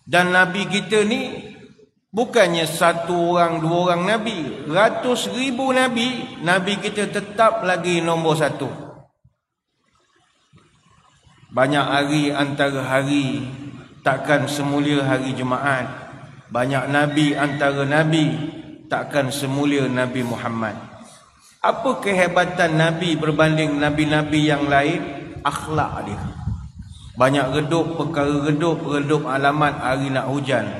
Dan Nabi kita ni bukannya satu orang, dua orang Nabi, ratus ribu Nabi, Nabi kita tetap lagi nombor satu. Banyak hari antara hari takkan semulia hari Jumaat. Banyak Nabi antara Nabi takkan semulia Nabi Muhammad. Apa kehebatan Nabi berbanding Nabi-Nabi yang lain? Akhlak dia. Banyak redup perkara redup alamat hari nak hujan.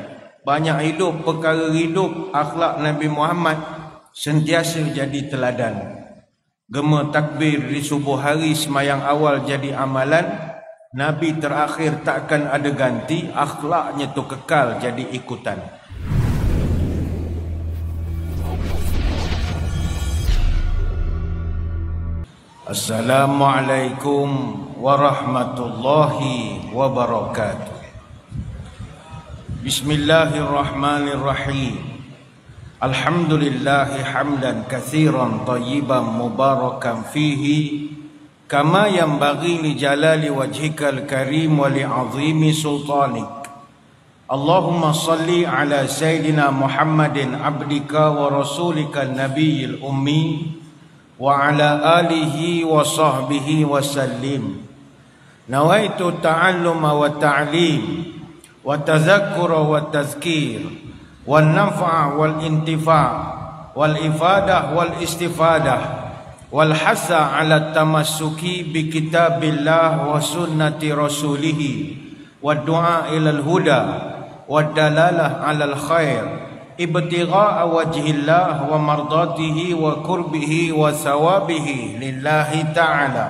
Banyak hidup perkara hidup akhlak Nabi Muhammad sentiasa jadi teladan. Gema takbir di subuh hari semayang awal jadi amalan. Nabi terakhir takkan ada ganti, akhlaknya tu kekal jadi ikutan. Assalamualaikum warahmatullahi wabarakatuh. Bismillahirrahmanirrahim. Alhamdulillahi hamdan katsiran tayyiban mubarakan fihi kama yanbaghi li jalali wajhikal karim wa li 'azimi sultanik. Allahumma salli ala sayyidina Muhammadin abdika wa rasulika nabiyil ummi wa ala alihi wa sahbihi wa sallim. Nawaitu ta'alluma wa ta'lim wa tazakkura wa tazkir wal naf'a wal intifa' wal ifadah wal istifadah wal hasa ala tamassuki bi kitabillah wa sunnati rasulih wa du'a ilal huda wa dalalah alal khair ibtigha'a wajhillah wa mardatihi wa qurbihi wa thawabihi lillahi ta'ala.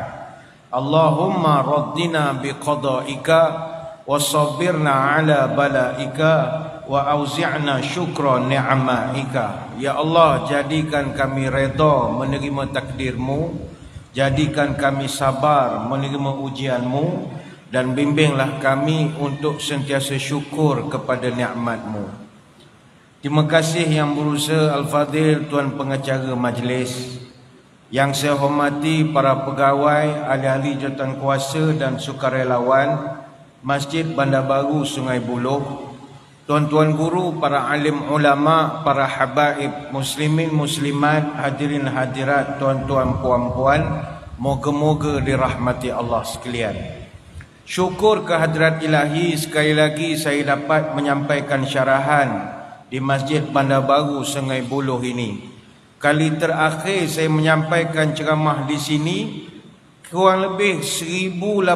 Allahumma raddina biqada'ika wa sabirna ala bala'ika wa auzi'na syukra ni'ma'ika. Ya Allah, jadikan kami redha menerima takdirmu, jadikan kami sabar menerima ujianmu, dan bimbinglah kami untuk sentiasa syukur kepada nikmatmu. Terima kasih yang berusaha Al-Fadhil Tuan Pengacara Majlis, yang saya hormati para pegawai, ahli-ahli jawatankuasa dan sukarelawan Masjid Bandar Baru Sungai Buloh, tuan-tuan guru, para alim ulama, para habaib muslimin muslimat, hadirin hadirat, tuan-tuan puan-puan, moga-moga dirahmati Allah sekalian. Syukur kehadrat ilahi, sekali lagi saya dapat menyampaikan syarahan di Masjid Bandar Baru Sungai Buloh ini. Kali terakhir saya menyampaikan ceramah di sini kurang lebih 1084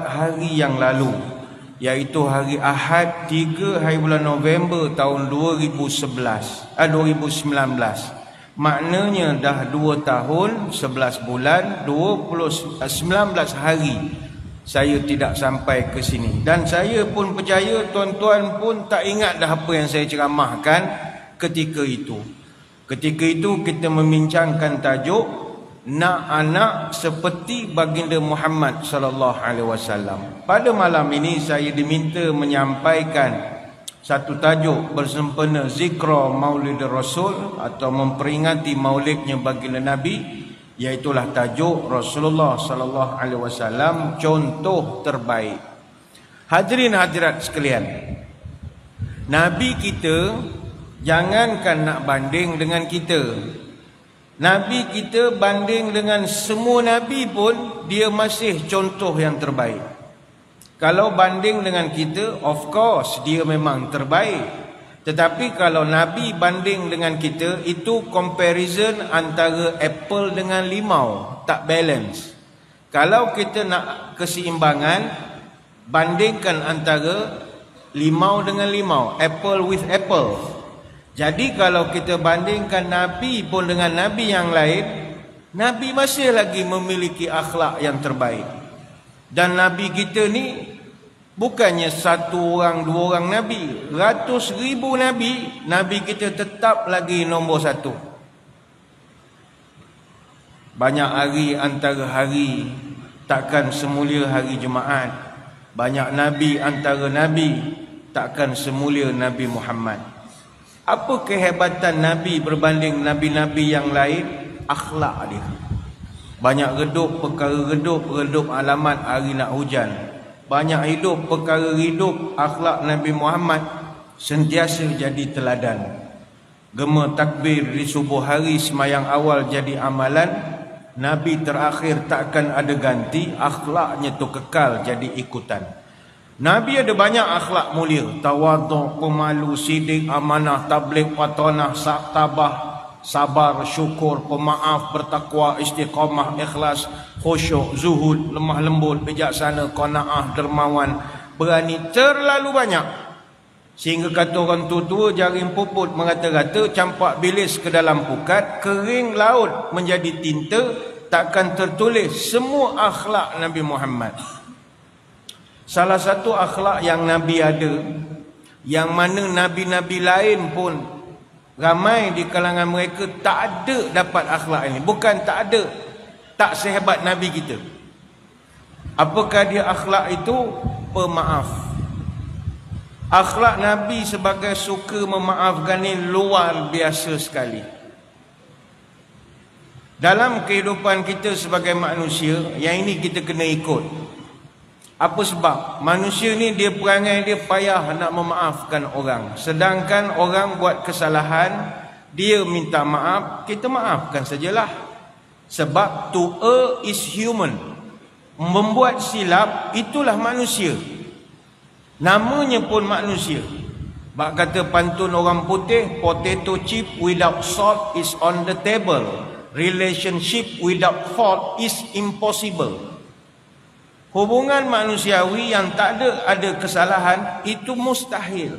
hari yang lalu, iaitu hari Ahad 3 hari bulan November tahun 2019. Maknanya dah 2 tahun 11 bulan 19 hari saya tidak sampai ke sini. Dan saya pun percaya tuan-tuan pun tak ingat dah apa yang saya ceramahkan ketika itu. Ketika itu kita membincangkan tajuk nak anak seperti baginda Muhammad sallallahu alaihi wasallam. Pada malam ini saya diminta menyampaikan satu tajuk bersempena zikra Maulid Rasul atau memperingati maulidnya baginda Nabi, iaitulah tajuk Rasulullah sallallahu alaihi wasallam contoh terbaik. Hadirin hadirat sekalian, Nabi kita jangankan nak banding dengan kita, Nabi kita banding dengan semua Nabi pun dia masih contoh yang terbaik. Kalau banding dengan kita, of course dia memang terbaik. Tetapi kalau Nabi banding dengan kita, itu comparison antara apple dengan limau, tak balance. Kalau kita nak keseimbangan, bandingkan antara limau dengan limau, apple with apple. Jadi kalau kita bandingkan Nabi pun dengan Nabi yang lain, Nabi masih lagi memiliki akhlak yang terbaik. Dan Nabi kita ni bukannya satu orang, dua orang Nabi, ratus ribu Nabi, Nabi kita tetap lagi nombor satu. Banyak hari antara hari takkan semulia hari Jumaat. Banyak Nabi antara Nabi takkan semulia Nabi Muhammad. Apa kehebatan Nabi berbanding Nabi-Nabi yang lain? Akhlak dia. Banyak redup perkara redup alamat hari nak hujan. banyak hidup perkara hidup akhlak Nabi Muhammad, sentiasa jadi teladan. Gema takbir di subuh hari semayang awal jadi amalan, Nabi terakhir takkan ada ganti, akhlaknya tu kekal jadi ikutan. Nabi ada banyak akhlak mulia, tawaduk, pemalu, sidik, amanah, tabligh, patonah, tabah, sabar, syukur, pemaaf, bertakwa, istiqamah, ikhlas, khusyuk, zuhud, lemah lembut, bijaksana, qanaah, dermawan, berani, terlalu banyak. Sehingga kata orang tua-tua jaring puput mengata-kata campak bilis ke dalam pukat, kering laut menjadi tinta, takkan tertulis semua akhlak Nabi Muhammad. Salah satu akhlak yang Nabi ada, yang mana Nabi-Nabi lain pun ramai di kalangan mereka tak ada dapat akhlak ini. Bukan tak ada, tak sehebat Nabi kita. Apakah dia akhlak itu? Pemaaf. Akhlak Nabi sebagai suka memaafkan ini luar biasa sekali. Dalam kehidupan kita sebagai manusia, yang ini kita kena ikut. Apa sebab? Manusia ni dia perangai dia payah nak memaafkan orang. Sedangkan orang buat kesalahan, dia minta maaf, kita maafkan sajalah. Sebab to err is human. Membuat silap itulah manusia. Namanya pun manusia. Bak kata pantun orang putih, potato chip without salt is on the table. Relationship without fault is impossible. Hubungan manusiawi yang tak ada kesalahan itu mustahil.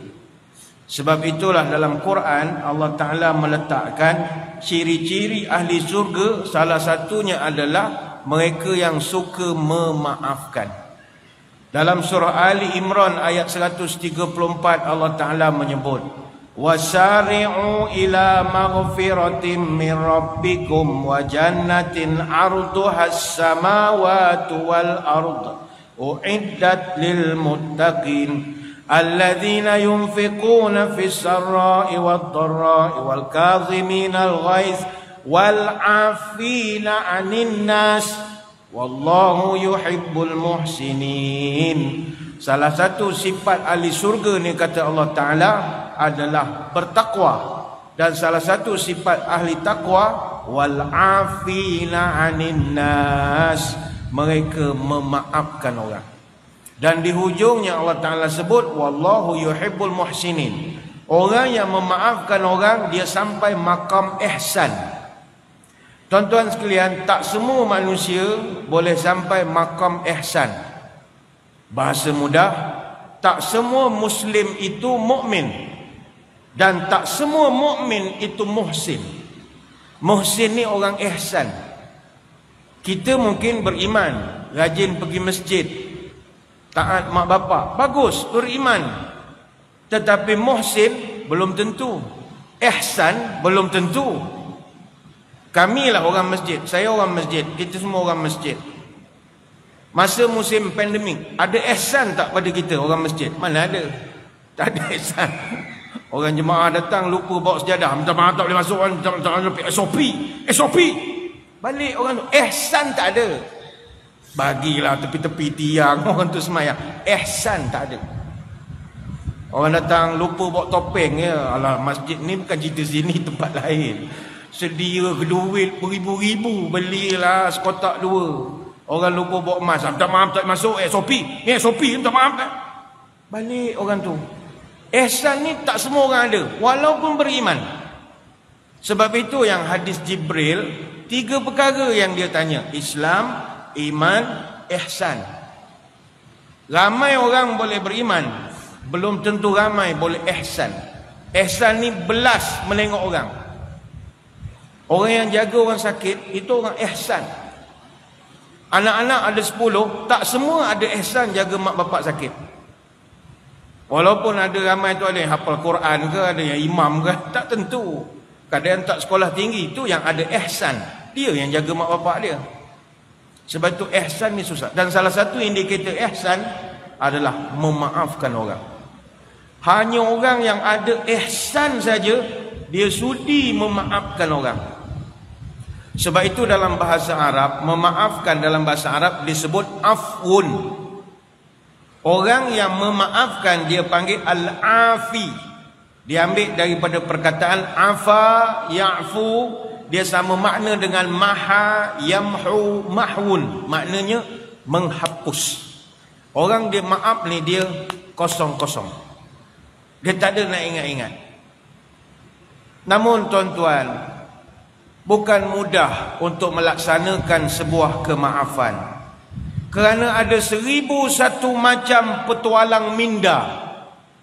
Sebab itulah dalam Quran Allah Ta'ala meletakkan ciri-ciri ahli surga, salah satunya adalah mereka yang suka memaafkan. Dalam surah Ali Imran ayat 134 Allah Ta'ala menyebut, wasari'u ila maghfiratin min rabbikum wa jannatin arduhas samawati wal ard uiddat lil muttaqin alladzina yunfiquna fis sarra'i wad dharra'i wal kadhimina al ghaiz wal 'afina 'anil nas wallahu yuhibbul muhsinin. Salah satu sifat ahli surga ni kata Allah Ta'ala adalah bertakwa. Dan salah satu sifat ahli takwa, wal'afina 'anin nas, mereka memaafkan orang. Dan di hujungnya Allah Ta'ala sebut wallahu yuhibbul muhsinin. Orang yang memaafkan orang, dia sampai makam ihsan. Tuan-tuan sekalian, tak semua manusia boleh sampai makam ihsan. Bahasa mudah, tak semua Muslim itu mukmin, dan tak semua mukmin itu muhsin. Muhsin ni orang ihsan. Kita mungkin beriman, rajin pergi masjid, taat mak bapak, bagus, beriman. Tetapi muhsin belum tentu, ihsan belum tentu. Kamilah orang masjid, saya orang masjid, kita semua orang masjid. Masa musim pandemik, ada ihsan tak pada kita orang masjid? Mana ada? Tak ada ihsan. Orang jemaah datang lupa bawa sejadah, minta maaf tak boleh masuk, SOP. Balik orang tu, ihsan tak ada. Bagilah tepi-tepi tiang orang tu semayang. Ihsan tak ada. Orang datang lupa bawa topeng, ya. Alah, masjid ni bukan cerita sini, tempat lain. Sedia duit beribu-ribu, belilah sekotak dua. Orang lupa bawa emas, minta maaf tak masuk, SOP, minta maaf tak. Balik orang tu. Ihsan ni tak semua orang ada, walaupun beriman. Sebab itu yang hadis Jibril, 3 perkara yang dia tanya: Islam, iman, ihsan. Ramai orang boleh beriman, belum tentu ramai boleh ihsan. Ihsan ni belas melengok orang. Orang yang jaga orang sakit, itu orang ihsan. Anak-anak ada 10, tak semua ada ihsan jaga mak bapak sakit. Walaupun ada ramai tu, ada yang hafal Quran ke, ada yang imam ke, tak tentu. Kadang tak sekolah tinggi, itu yang ada ihsan. Dia yang jaga mak bapak dia. Sebab tu ihsan ni susah. Dan salah satu indikator ihsan adalah memaafkan orang. Hanya orang yang ada ihsan saja, dia sudi memaafkan orang. Sebab itu dalam bahasa Arab, memaafkan dalam bahasa Arab disebut afun. Orang yang memaafkan dia panggil al-afi. Dia ambil daripada perkataan afa, ya'fu. Dia sama makna dengan maha, yamhu, mahwun. Maknanya menghapus. Orang dia maaf ni dia kosong-kosong. Dia tak ada nak ingat-ingat. Namun tuan-tuan, bukan mudah untuk melaksanakan sebuah kemaafan. Kerana ada 1001 macam petualang minda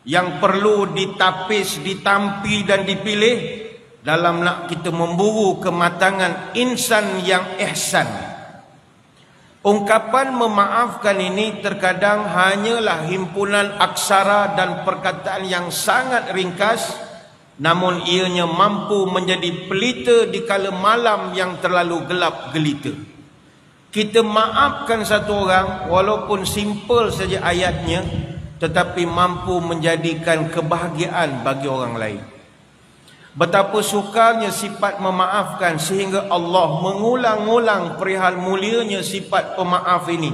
yang perlu ditapis, ditampi dan dipilih dalam nak kita memburu kematangan insan yang ihsan. Ungkapan memaafkan ini terkadang hanyalah himpunan aksara dan perkataan yang sangat ringkas, namun ianya mampu menjadi pelita di kala malam yang terlalu gelap gelita. Kita maafkan satu orang walaupun simple saja ayatnya, tetapi mampu menjadikan kebahagiaan bagi orang lain. Betapa sukarnya sifat memaafkan sehingga Allah mengulang-ulang perihal mulianya sifat pemaaf ini.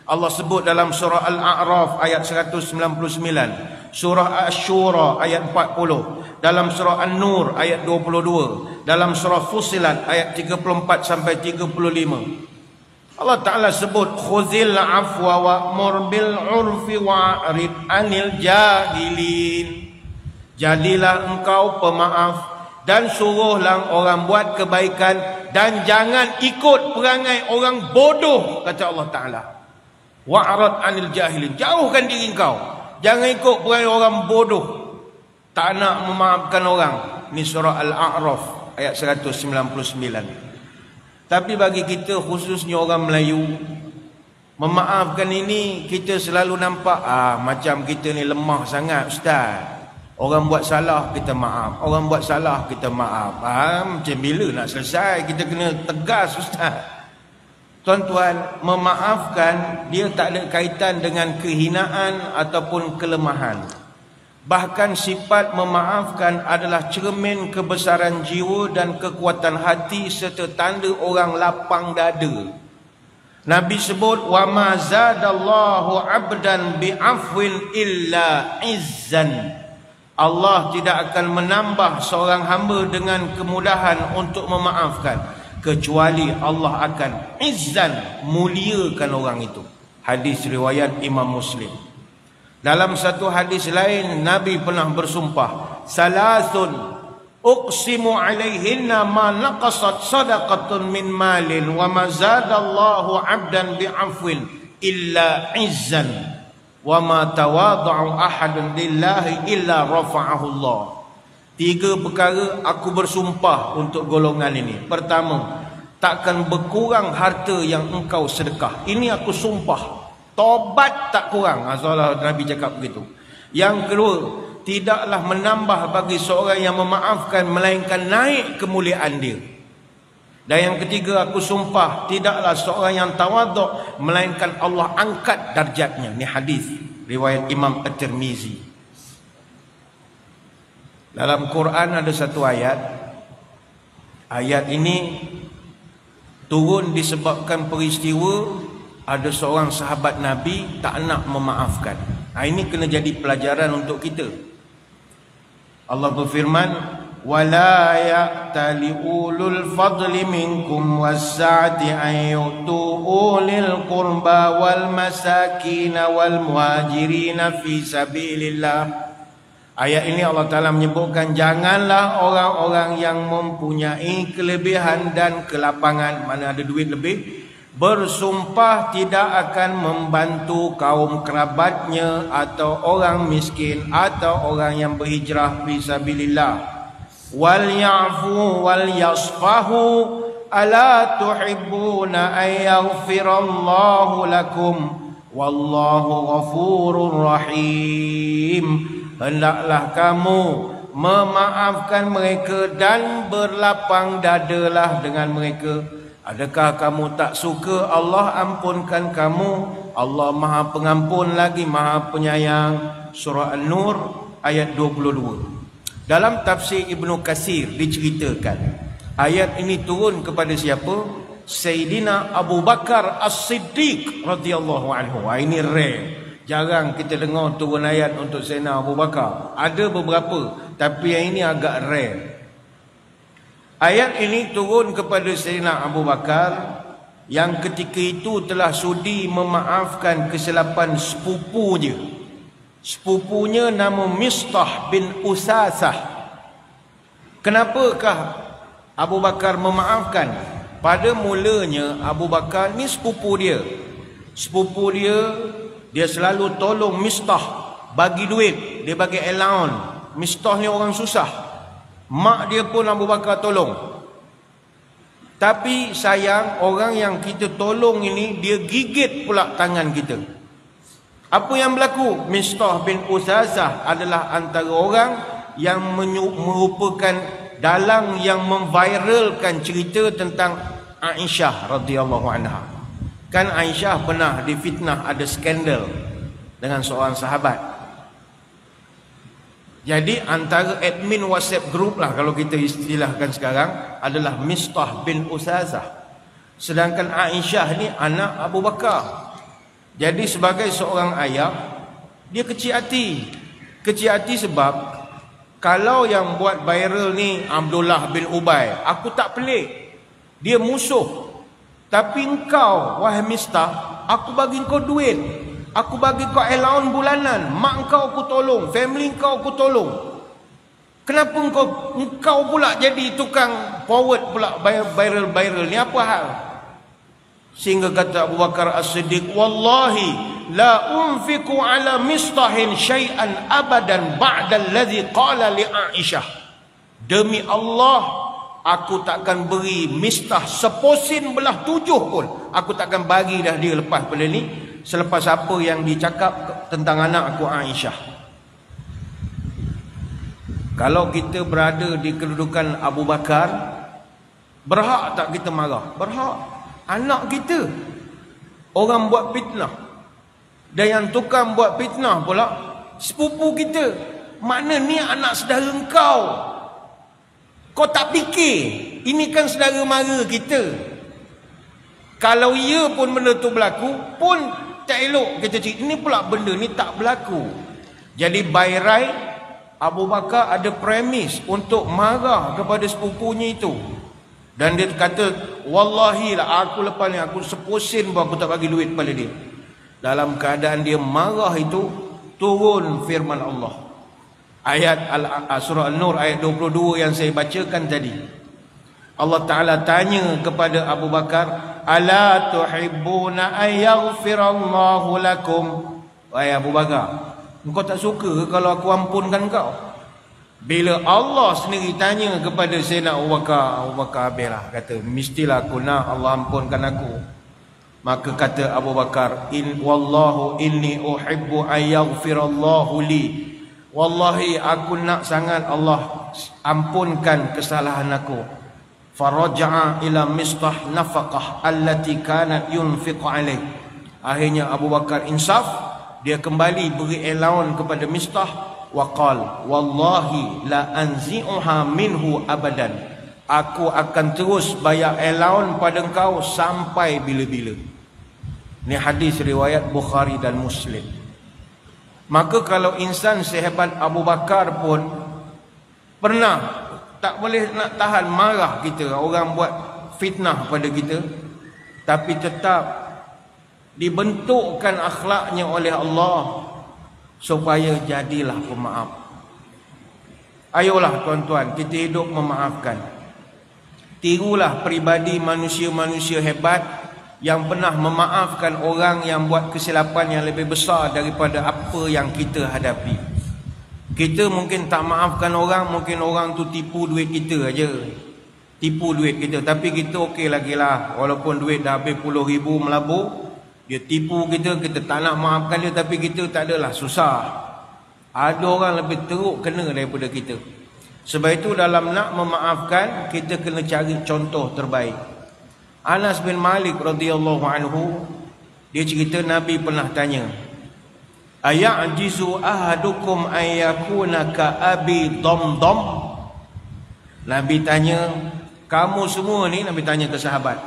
Allah sebut dalam surah Al-A'raf ayat 199, surah Asy-Syura ayat 40, dalam surah An-Nur ayat 22, dalam surah Fussilat ayat 34 sampai 35. Allah Ta'ala sebut khuzil afwa wa'mur bil urfi wa'rid anil jahilin. Jadilah engkau pemaaf dan suruhlah orang buat kebaikan dan jangan ikut perangai orang bodoh, kata Allah Ta'ala. Wa'rad anil jahilin. Jauhkan diri engkau. Jangan ikut perangai orang bodoh. Tak nak memaafkan orang. Ini surah Al-A'raf ayat 199. Tapi bagi kita khususnya orang Melayu, memaafkan ini kita selalu nampak macam kita ni lemah sangat ustaz. Orang buat salah kita maaf, orang buat salah kita maaf. Macam bila nak selesai? Kita kena tegas ustaz. Tuan-tuan, memaafkan dia tak ada kaitan dengan kehinaan ataupun kelemahan. Bahkan sifat memaafkan adalah cermin kebesaran jiwa dan kekuatan hati serta tanda orang lapang dada. Nabi sebut wa ma zadallahu 'abdan bi'afwin illa izzan. Allah tidak akan menambah seorang hamba dengan kemudahan untuk memaafkan, kecuali Allah akan izzan, muliakan orang itu. Hadis riwayat Imam Muslim. Dalam satu hadis lain, Nabi pernah bersumpah, salasun uqsimu alaihinna ma naqasat sadaqatun min malin wa ma zadallahu 'abdan bi'afwin illa izzan wa ma tawada'u ahadun lillahi illa rafa'ahu Allah. 3 perkara aku bersumpah untuk golongan ini. Pertama, takkan berkurang harta yang engkau sedekah. Ini aku sumpah. Tobat tak kurang. Soalnya Nabi cakap begitu. Yang kedua, tidaklah menambah bagi seorang yang memaafkan melainkan naik kemuliaan dia. Dan yang ketiga, aku sumpah tidaklah seorang yang tawaduk melainkan Allah angkat darjatnya. Ini hadis riwayat Imam At-Tirmizi. Dalam Quran ada satu ayat. Ayat ini turun disebabkan peristiwa ada seorang sahabat Nabi tak nak memaafkan. Ini kena jadi pelajaran untuk kita. Allah berfirman, wala ya'tali ulul fadli minkum was-sa'ati an yu'tu ulil qurba wal masakin wal muhajirin fi sabilillah. Ayat ini Allah Ta'ala menyebutkan janganlah orang-orang yang mempunyai kelebihan dan kelapangan, mana ada duit lebih, bersumpah tidak akan membantu kaum kerabatnya atau orang miskin atau orang yang berhijrah fi sabilillah. Wal ya'fu wal yasfahu ala tuhibbuna ay yaghfirallahu lakum wallahu ghafurur rahim. Hendaklah kamu memaafkan mereka dan berlapang dadalah dengan mereka. Adakah kamu tak suka Allah ampunkan kamu? Allah Maha Pengampun lagi Maha Penyayang. Surah An-Nur ayat 22. Dalam tafsir Ibnu Katsir diceritakan ayat ini turun kepada siapa? Sayyidina Abu Bakar As-Siddiq radhiyallahu anhu. Ini rare. jarang kita dengar turun ayat untuk Sayyidina Abu Bakar. Ada beberapa, tapi yang ini agak rare. Ayat ini turun kepada Sayyidina Abu Bakar yang ketika itu telah sudi memaafkan kesilapan sepupunya. Sepupunya nama Mistah bin Usasah. Kenapakah Abu Bakar memaafkan? Pada mulanya Abu Bakar ni sepupu dia. Sepupu dia selalu tolong Mistah, bagi duit, dia bagi allowance. Mistah ni orang susah. Mak dia pun Abu Bakar tolong. Tapi sayang, orang yang kita tolong ini dia gigit pula tangan kita. Apa yang berlaku? Mistah bin Usasah adalah antara orang yang merupakan dalang yang memviralkan cerita tentang Aisyah radhiyallahu anha. Kan Aisyah pernah difitnah, ada skandal dengan seorang sahabat. Jadi antara admin WhatsApp group lah, kalau kita istilahkan sekarang, adalah Mistah bin Usasah. Sedangkan Aisyah ni anak Abu Bakar. Jadi sebagai seorang ayah, dia kecil hati. Kecil hati sebab kalau yang buat viral ni Abdullah bin Ubay, aku tak pelik. Dia musuh. Tapi engkau, wahai Mistah, aku bagi kau duit. Aku bagi kau allowance bulanan. Mak engkau aku tolong, family engkau aku tolong. Kenapa engkau pula jadi tukang forward pula viral ni? Apa hal? Sehingga kata Abu Bakar As-Siddiq, wallahi la unfiqu ala Mistahin syai'an abadan ba'da alladhi qala li Aisyah. Demi Allah, aku takkan beri Mistah seposin belah 7 pun. Aku takkan bagi dah dia lepas pada ni, selepas apa yang dicakap tentang anak aku Aisyah. Kalau kita berada di kedudukan Abu Bakar, berhak tak kita marah? Berhak. Anak kita orang buat fitnah, dan yang tukang buat fitnah pula sepupu kita. Makna ni anak saudara engkau. Kau tak fikir ini kan saudara mara kita. Kalau ia pun benda tu berlaku pun tak elok kita cakap ini pula benda ni tak berlaku. Jadi by right Abu Bakar ada premis untuk marah kepada sepupunya itu. Dan dia kata, wallahi lah aku lepas ni aku seposin pun aku tak bagi duit pada dia. Dalam keadaan dia marah itu, turun firman Allah. Ayat surah Al-Nur ayat 22 yang saya bacakan tadi. Allah Ta'ala tanya kepada Abu Bakar, ala tuhibbuna ayyaghfirallahu lakum. Wahai Abu Bakar, engkau tak suka kalau aku ampunkan kau? Bila Allah sendiri tanya kepada Sayyidina Abu Bakar habislah, kata mestilah aku nak Allah ampunkan aku. Maka kata Abu Bakar, wallahu inni uhibbu ayyaghfirallahu li. Wallahi aku nak sangat Allah ampunkan kesalahan aku. Faraja'a ila Mistah nafaqah allati kanat yunfiqu alaih. Akhirnya Abu Bakar insaf, dia kembali beri allowance kepada Mistah. Waqal wallahi la anzi'uha minhu abadan. Aku akan terus bayar allowance pada engkau sampai bila-bila. Ini hadis riwayat Bukhari dan Muslim. Maka kalau insan sehebat Abu Bakar pun pernah tak boleh nak tahan marah kita, orang buat fitnah pada kita, tapi tetap dibentukkan akhlaknya oleh Allah supaya jadilah pemaaf. Ayolah tuan-tuan, kita hidup memaafkan. Tirulah peribadi manusia-manusia hebat yang pernah memaafkan orang yang buat kesilapan yang lebih besar daripada apa yang kita hadapi. Kita mungkin tak maafkan orang, mungkin orang tu tipu duit kita aja. Tipu duit kita, tapi kita okey lagi lah. Walaupun duit dah habis puluh ribu melabur, dia tipu kita, kita tak nak maafkan dia, tapi kita tak adalah susah. Ada orang lebih teruk kena daripada kita. Sebab itu dalam nak memaafkan, kita kena cari contoh terbaik. Anas bin Malik radhiyallahu anhu, dia cerita Nabi pernah tanya, aya'jizu ahadukum ayyakuna ka abi Damdam? Nabi tanya, kamu semua ni, Nabi tanya ke sahabat,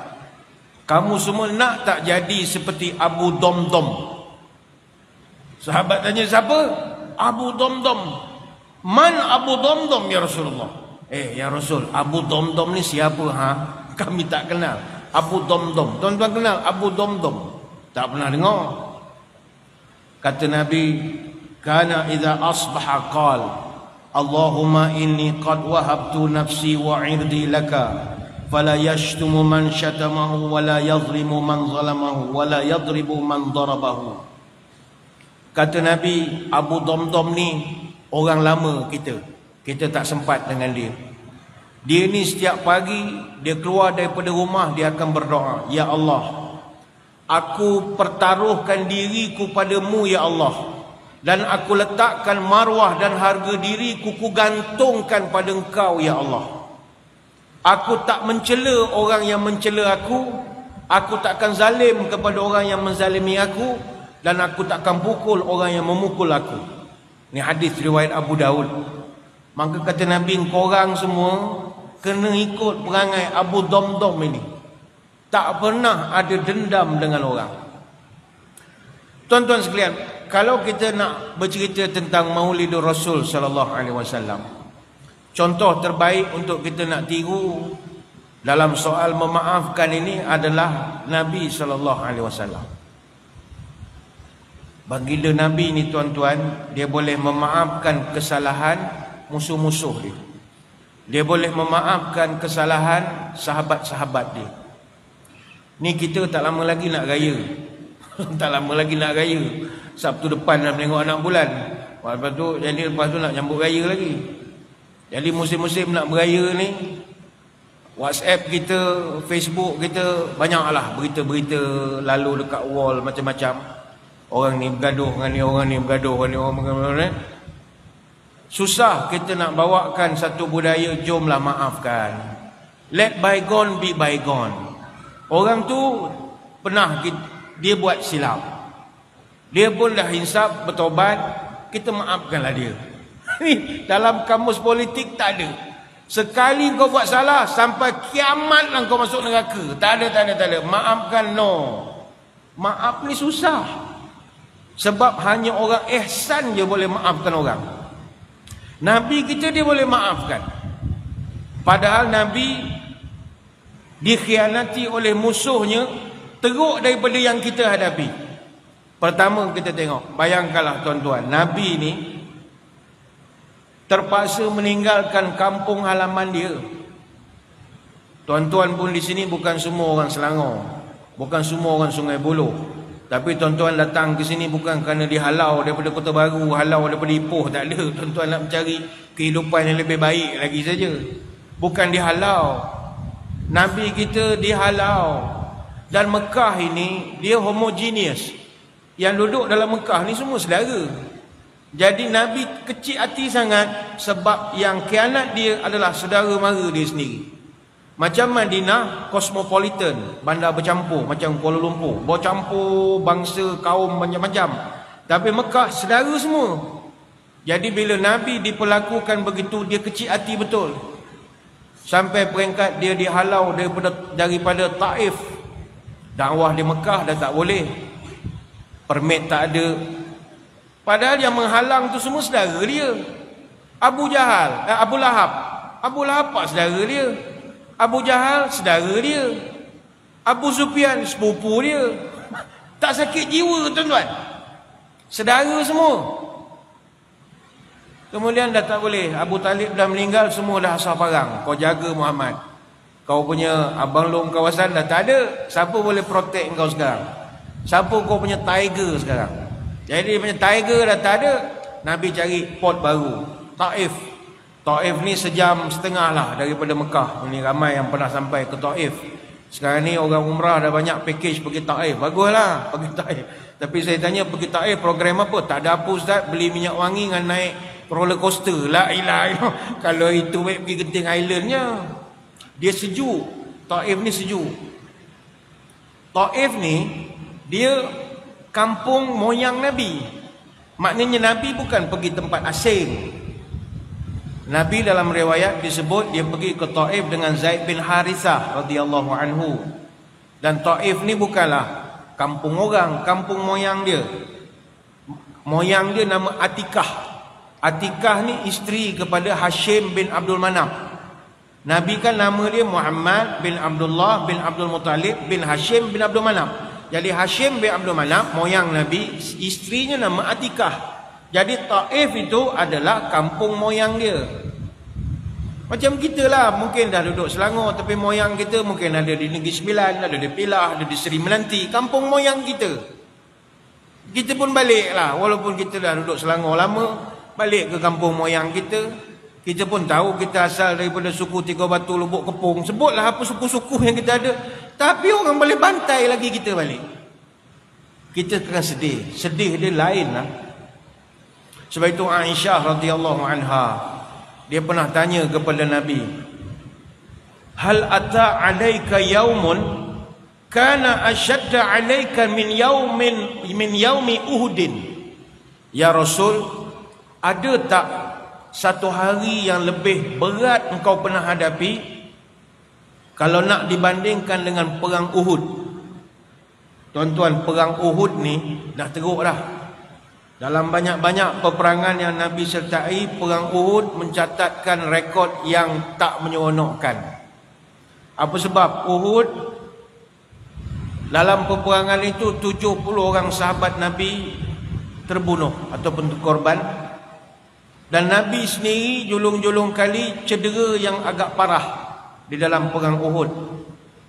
kamu semua nak tak jadi seperti Abu Damdam? Sahabat tanya, siapa? Abu Damdam. Man Abu Damdam ya Rasulullah? Ya Rasul, Abu Damdam ni siapa ha? Kami tak kenal. Abu Damdam. Tuan-tuan kenal Abu Damdam? Tak pernah dengar. Kata Nabi, kana idza asbaha qala Allahumma inni qad wahabtu nafsi wa 'irdi laka fala yashtumu man syatamahu wa la yadhlimu man zalamahu wa la yadribu man darabahu. Kata Nabi, Abu Damdam ni orang lama kita. Kita tak sempat dengan dia. Dia ni setiap pagi dia keluar daripada rumah, dia akan berdoa, ya Allah, aku pertaruhkan diriku padamu ya Allah, dan aku letakkan marwah dan harga diriku ku gantungkan pada engkau ya Allah. Aku tak mencela orang yang mencela aku takkan zalim kepada orang yang menzalimi aku, dan aku takkan pukul orang yang memukul aku. Ini hadis riwayat Abu Daud. Maka kata Nabi, korang semua kena ikut perangai Abu Damdam ini. Tak pernah ada dendam dengan orang. Tuan-tuan sekalian, kalau kita nak bercerita tentang Maulidur Rasul sallallahu alaihi wasallam, contoh terbaik untuk kita nak tiru dalam soal memaafkan ini adalah Nabi sallallahu alaihi wasallam. Baginda Nabi ni tuan-tuan, dia boleh memaafkan kesalahan musuh-musuh dia. Dia boleh memaafkan kesalahan sahabat-sahabat dia. Ni kita tak lama lagi nak raya. Tak lama lagi nak raya. Sabtu depan nak tengok anak bulan. Lepas tu nak nyambut raya lagi. Jadi musim-musim nak beraya ni, WhatsApp kita, Facebook kita, banyaklah berita-berita lalu dekat wall macam-macam. Orang ni bergaduh dengan ni, orang ni bergaduh dengan ni, orang bergaduh ni. Susah kita nak bawakan satu budaya, jomlah maafkan. Let bygone be bygone. Orang tu pernah dia buat silap. Dia pun dah insaf, bertobat, kita maafkanlah dia. Dalam kamus politik tak ada. Sekali kau buat salah, sampai kiamatlah kau masuk neraka. Tak ada. Maafkan, no. Maaf ni susah. Sebab hanya orang ihsan je boleh maafkan orang. Nabi kita dia boleh maafkan. Padahal Nabi dikhianati oleh musuhnya teruk daripada yang kita hadapi. Pertama kita tengok, bayangkanlah tuan-tuan, Nabi ni terpaksa meninggalkan kampung halaman dia. Tuan-tuan pun di sini bukan semua orang Selangor, bukan semua orang Sungai Buloh. Tapi tuan-tuan datang ke sini bukan kerana dihalau daripada Kota Baru, halau daripada Ipoh, tak ada. Tuan-tuan nak mencari kehidupan yang lebih baik lagi saja. Bukan dihalau. Nabi kita dihalau. Dan Mekah ini dia homogeneous. Yang duduk dalam Mekah ni semua saudara. Jadi Nabi kecil hati sangat sebab yang khianat dia adalah saudara mara dia sendiri. Macam Madinah, cosmopolitan, bandar bercampur macam Kuala Lumpur, bercampur bangsa, kaum macam-macam. Tapi Mekah saudara semua. Jadi bila Nabi diperlakukan begitu, dia kecil hati betul. Sampai peringkat dia dihalau daripada Taif. Dakwah di Mekah dah tak boleh. Permit tak ada. Padahal yang menghalang tu semua saudara dia. Abu Lahab. Abu Lahab pak saudara dia. Abu Jahal saudara dia. Abu Sufyan sepupu dia. Tak sakit jiwa tuan-tuan. Saudara semua. Kemudian dah tak boleh. Abu Talib dah meninggal, semua dah asal parang. Kau jaga Muhammad. Kau punya abang long kawasan dah tak ada. Siapa boleh protect kau sekarang? Siapa kau punya tiger sekarang? Jadi punya tiger dah tak ada. Nabi cari port baru, Taif. Taif ni sejam setengah lah daripada Mekah. Ini ramai yang pernah sampai ke Taif. Sekarang ni orang umrah dah banyak package pergi Taif. Baguslah pergi Taif. Tapi saya tanya pergi Taif program apa? Tak ada apa Ustaz, beli minyak wangi dengan naik roller coaster. La ilaha illallah. Kalau itu baik pergi Genting Islandnya. Dia sejuk. Taif ni sejuk. Taif ni dia kampung moyang Nabi. Maknanya Nabi bukan pergi tempat asing. Nabi dalam riwayat disebut dia pergi ke Taif dengan Zaid bin Harithah radhiyallahu anhu. Dan Taif ni bukanlah kampung orang, kampung moyang dia. Moyang dia nama Atikah. Atikah ni isteri kepada Hashim bin Abdul Manaf. Nabi kan nama dia Muhammad bin Abdullah bin Abdul Muttalib bin Hashim bin Abdul Manaf. Jadi Hashim bin Abdul Manaf, moyang Nabi, isterinya nama Atikah. Jadi Taif itu adalah kampung moyang dia. Macam kita lah, mungkin dah duduk Selangor, tapi moyang kita mungkin ada di Negeri Sembilan, ada di Pelah, ada di Seri Menanti. Kampung moyang kita. Kita pun balik lah, walaupun kita dah duduk Selangor lama, balik ke kampung moyang kita. Kita pun tahu kita asal daripada suku Tiga Batu, Lubuk Kepung. Sebutlah apa suku-suku yang kita ada. Tapi orang boleh bantai lagi kita balik. Kita akan sedih. Sedih dia lain lah. Sebab itu Aisyah radhiyallahu anha, dia pernah tanya kepada Nabi, hal ata alaika yaumun kana ashadda alaika min yaumi Uhudin. Ya Rasul, ada tak satu hari yang lebih berat engkau pernah hadapi kalau nak dibandingkan dengan perang Uhud? Tuan-tuan, perang Uhud ni dah teruk dah. Dalam banyak-banyak peperangan yang Nabi sertai, perang Uhud mencatatkan rekod yang tak menyeronokkan. Apa sebab? Uhud, dalam peperangan itu 70 orang sahabat Nabi terbunuh ataupun korban. Dan Nabi sendiri julung-julung kali cedera yang agak parah di dalam perang Uhud.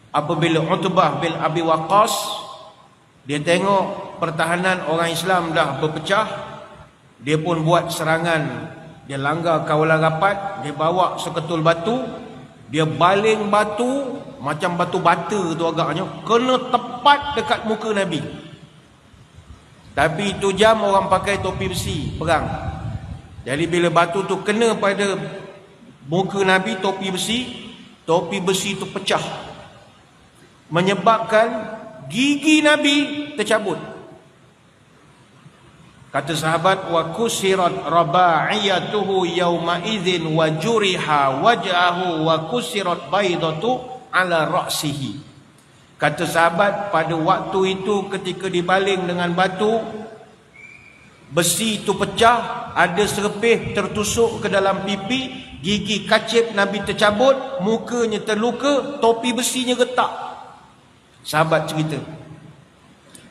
Apabila Utbah bin Abi Waqqas, dia tengok pertahanan orang Islam dah berpecah, dia pun buat serangan. Dia langgar kawalan rapat, dia bawa seketul batu, dia baling batu macam batu bata tu agaknya, kena tepat dekat muka Nabi. Tapi itu jam orang pakai topi besi perang. Jadi bila batu tu kena pada muka Nabi, topi besi tu pecah, menyebabkan gigi Nabi tercabut. Kata sahabat, wa kusirat raba'iyatuhu yawma idzin wa juriha wajhahu wa kusirat baydatu ala ra'sihi. Kata sahabat, pada waktu itu ketika dibaling dengan batu, besi itu pecah, ada serpih tertusuk ke dalam pipi, gigi kacip Nabi tercabut, mukanya terluka, topi besinya retak. Sahabat cerita,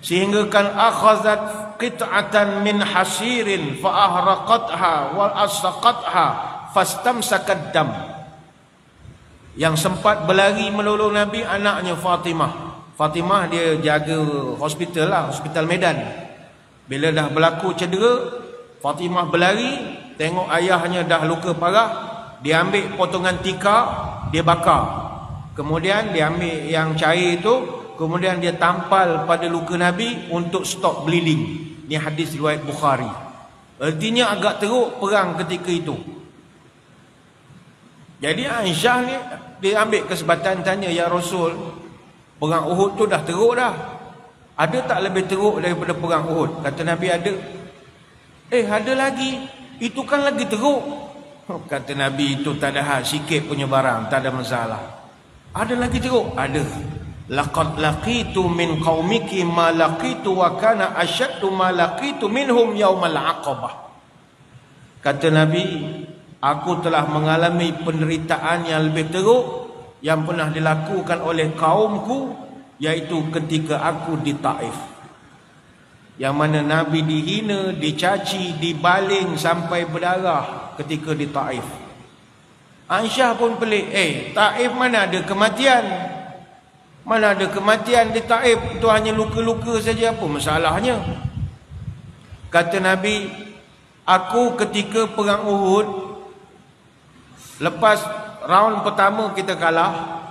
sehingga kan akhazat qit'atan min hasirin fa ahraqatha wa asqatha fastamsakat dam. Yang sempat berlari menolong Nabi anaknya Fatimah. Fatimah dia jaga hospital lah, hospital Medan. Bila dah berlaku cedera, Fatimah berlari, tengok ayahnya dah luka parah, dia ambil potongan tikar, dia bakar. Kemudian dia ambil yang cair itu, kemudian dia tampal pada luka Nabi untuk stop bleeding. Ini hadis riwayat Bukhari. Artinya agak teruk perang ketika itu. Jadi Aisyah ni dia ambil kesempatan tanya, ya Rasul, perang Uhud tu dah teruk dah, ada tak lebih teruk daripada perang Uhud? Kata Nabi, ada. Ada lagi, itu kan lagi teruk. Kata Nabi, itu tak ada hal, sikit punya barang, tak ada masalah. Ada lagi teruk? Ada. Laqad laqitu min qaumiki ma laqitu wa kana asyaddu ma laqitu minhum yaumal aqabah. Kata Nabi, aku telah mengalami penderitaan yang lebih teruk yang pernah dilakukan oleh kaumku, yaitu ketika aku di Taif. Yang mana Nabi dihina, dicaci, dibaling sampai berdarah ketika di Taif. Aisyah pun pelik, Taif mana ada kematian? Mana ada kematian di Taif? Itu hanya luka-luka saja, apa masalahnya? Kata Nabi, aku ketika perang Uhud, lepas round pertama kita kalah,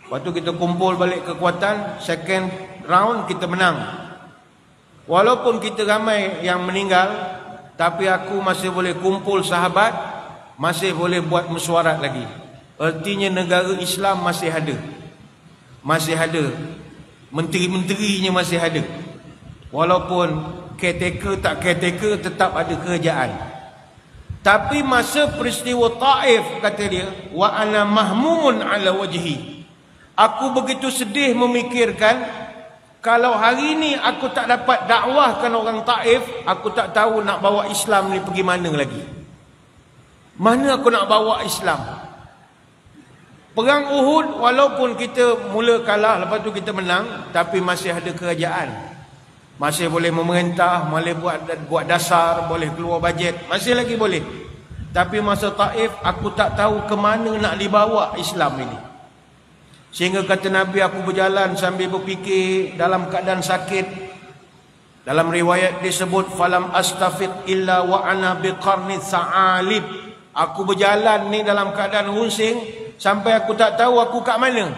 waktu kita kumpul balik kekuatan, second round kita menang. Walaupun kita ramai yang meninggal, tapi aku masih boleh kumpul sahabat, masih boleh buat mesyuarat lagi. Artinya negara Islam masih ada. Masih ada. Menteri-menterinya masih ada. Walaupun caretaker tak caretaker, tetap ada kerajaan. Tapi masa peristiwa Taif, kata dia, wa ana mahmumun ala wajhi, aku begitu sedih memikirkan Kalau hari ni aku tak dapat dakwahkan orang Taif, aku tak tahu nak bawa Islam ni pergi mana lagi. Mana aku nak bawa Islam? Perang Uhud, walaupun kita mula kalah, lepas tu kita menang, tapi masih ada kerajaan. Masih boleh memerintah, boleh buat dasar, boleh keluar bajet, masih lagi boleh. Tapi masa Taif, aku tak tahu ke mana nak dibawa Islam ini. Sehingga kata Nabi, aku berjalan sambil berfikir dalam keadaan sakit. Dalam riwayat disebut, falam astafiq illa wa ana biqarni sa'alib. Aku berjalan ni dalam keadaan runsing, sampai aku tak tahu aku kat mana.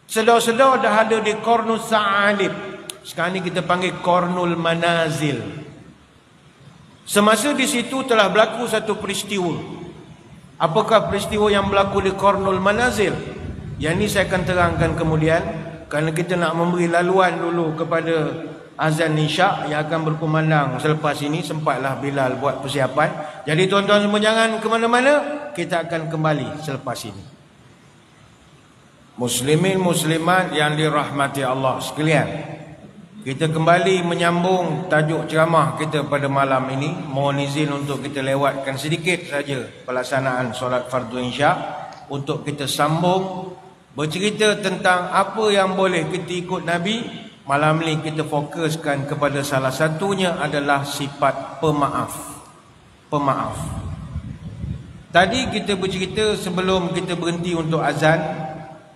Sedar-sedar dah ada di Qarnus Sa'alib. Sekarang ni kita panggil Qarnul Manazil. Semasa di situ telah berlaku satu peristiwa. Apakah peristiwa yang berlaku di Qarnul Manazil? Yang ini saya akan terangkan kemudian, kerana kita nak memberi laluan dulu kepada azan Isyak yang akan berkumandang selepas ini. Sempatlah Bilal buat persiapan. Jadi tuan-tuan semua jangan ke mana-mana, kita akan kembali selepas ini. Muslimin muslimat yang dirahmati Allah sekalian, kita kembali menyambung tajuk ceramah kita pada malam ini. Mohon izin untuk kita lewatkan sedikit saja pelaksanaan solat fardu Isyak untuk kita sambung bercerita tentang apa yang boleh kita ikut Nabi. Malam ini kita fokuskan kepada salah satunya adalah sifat pemaaf. Pemaaf. Tadi kita bercerita sebelum kita berhenti untuk azan,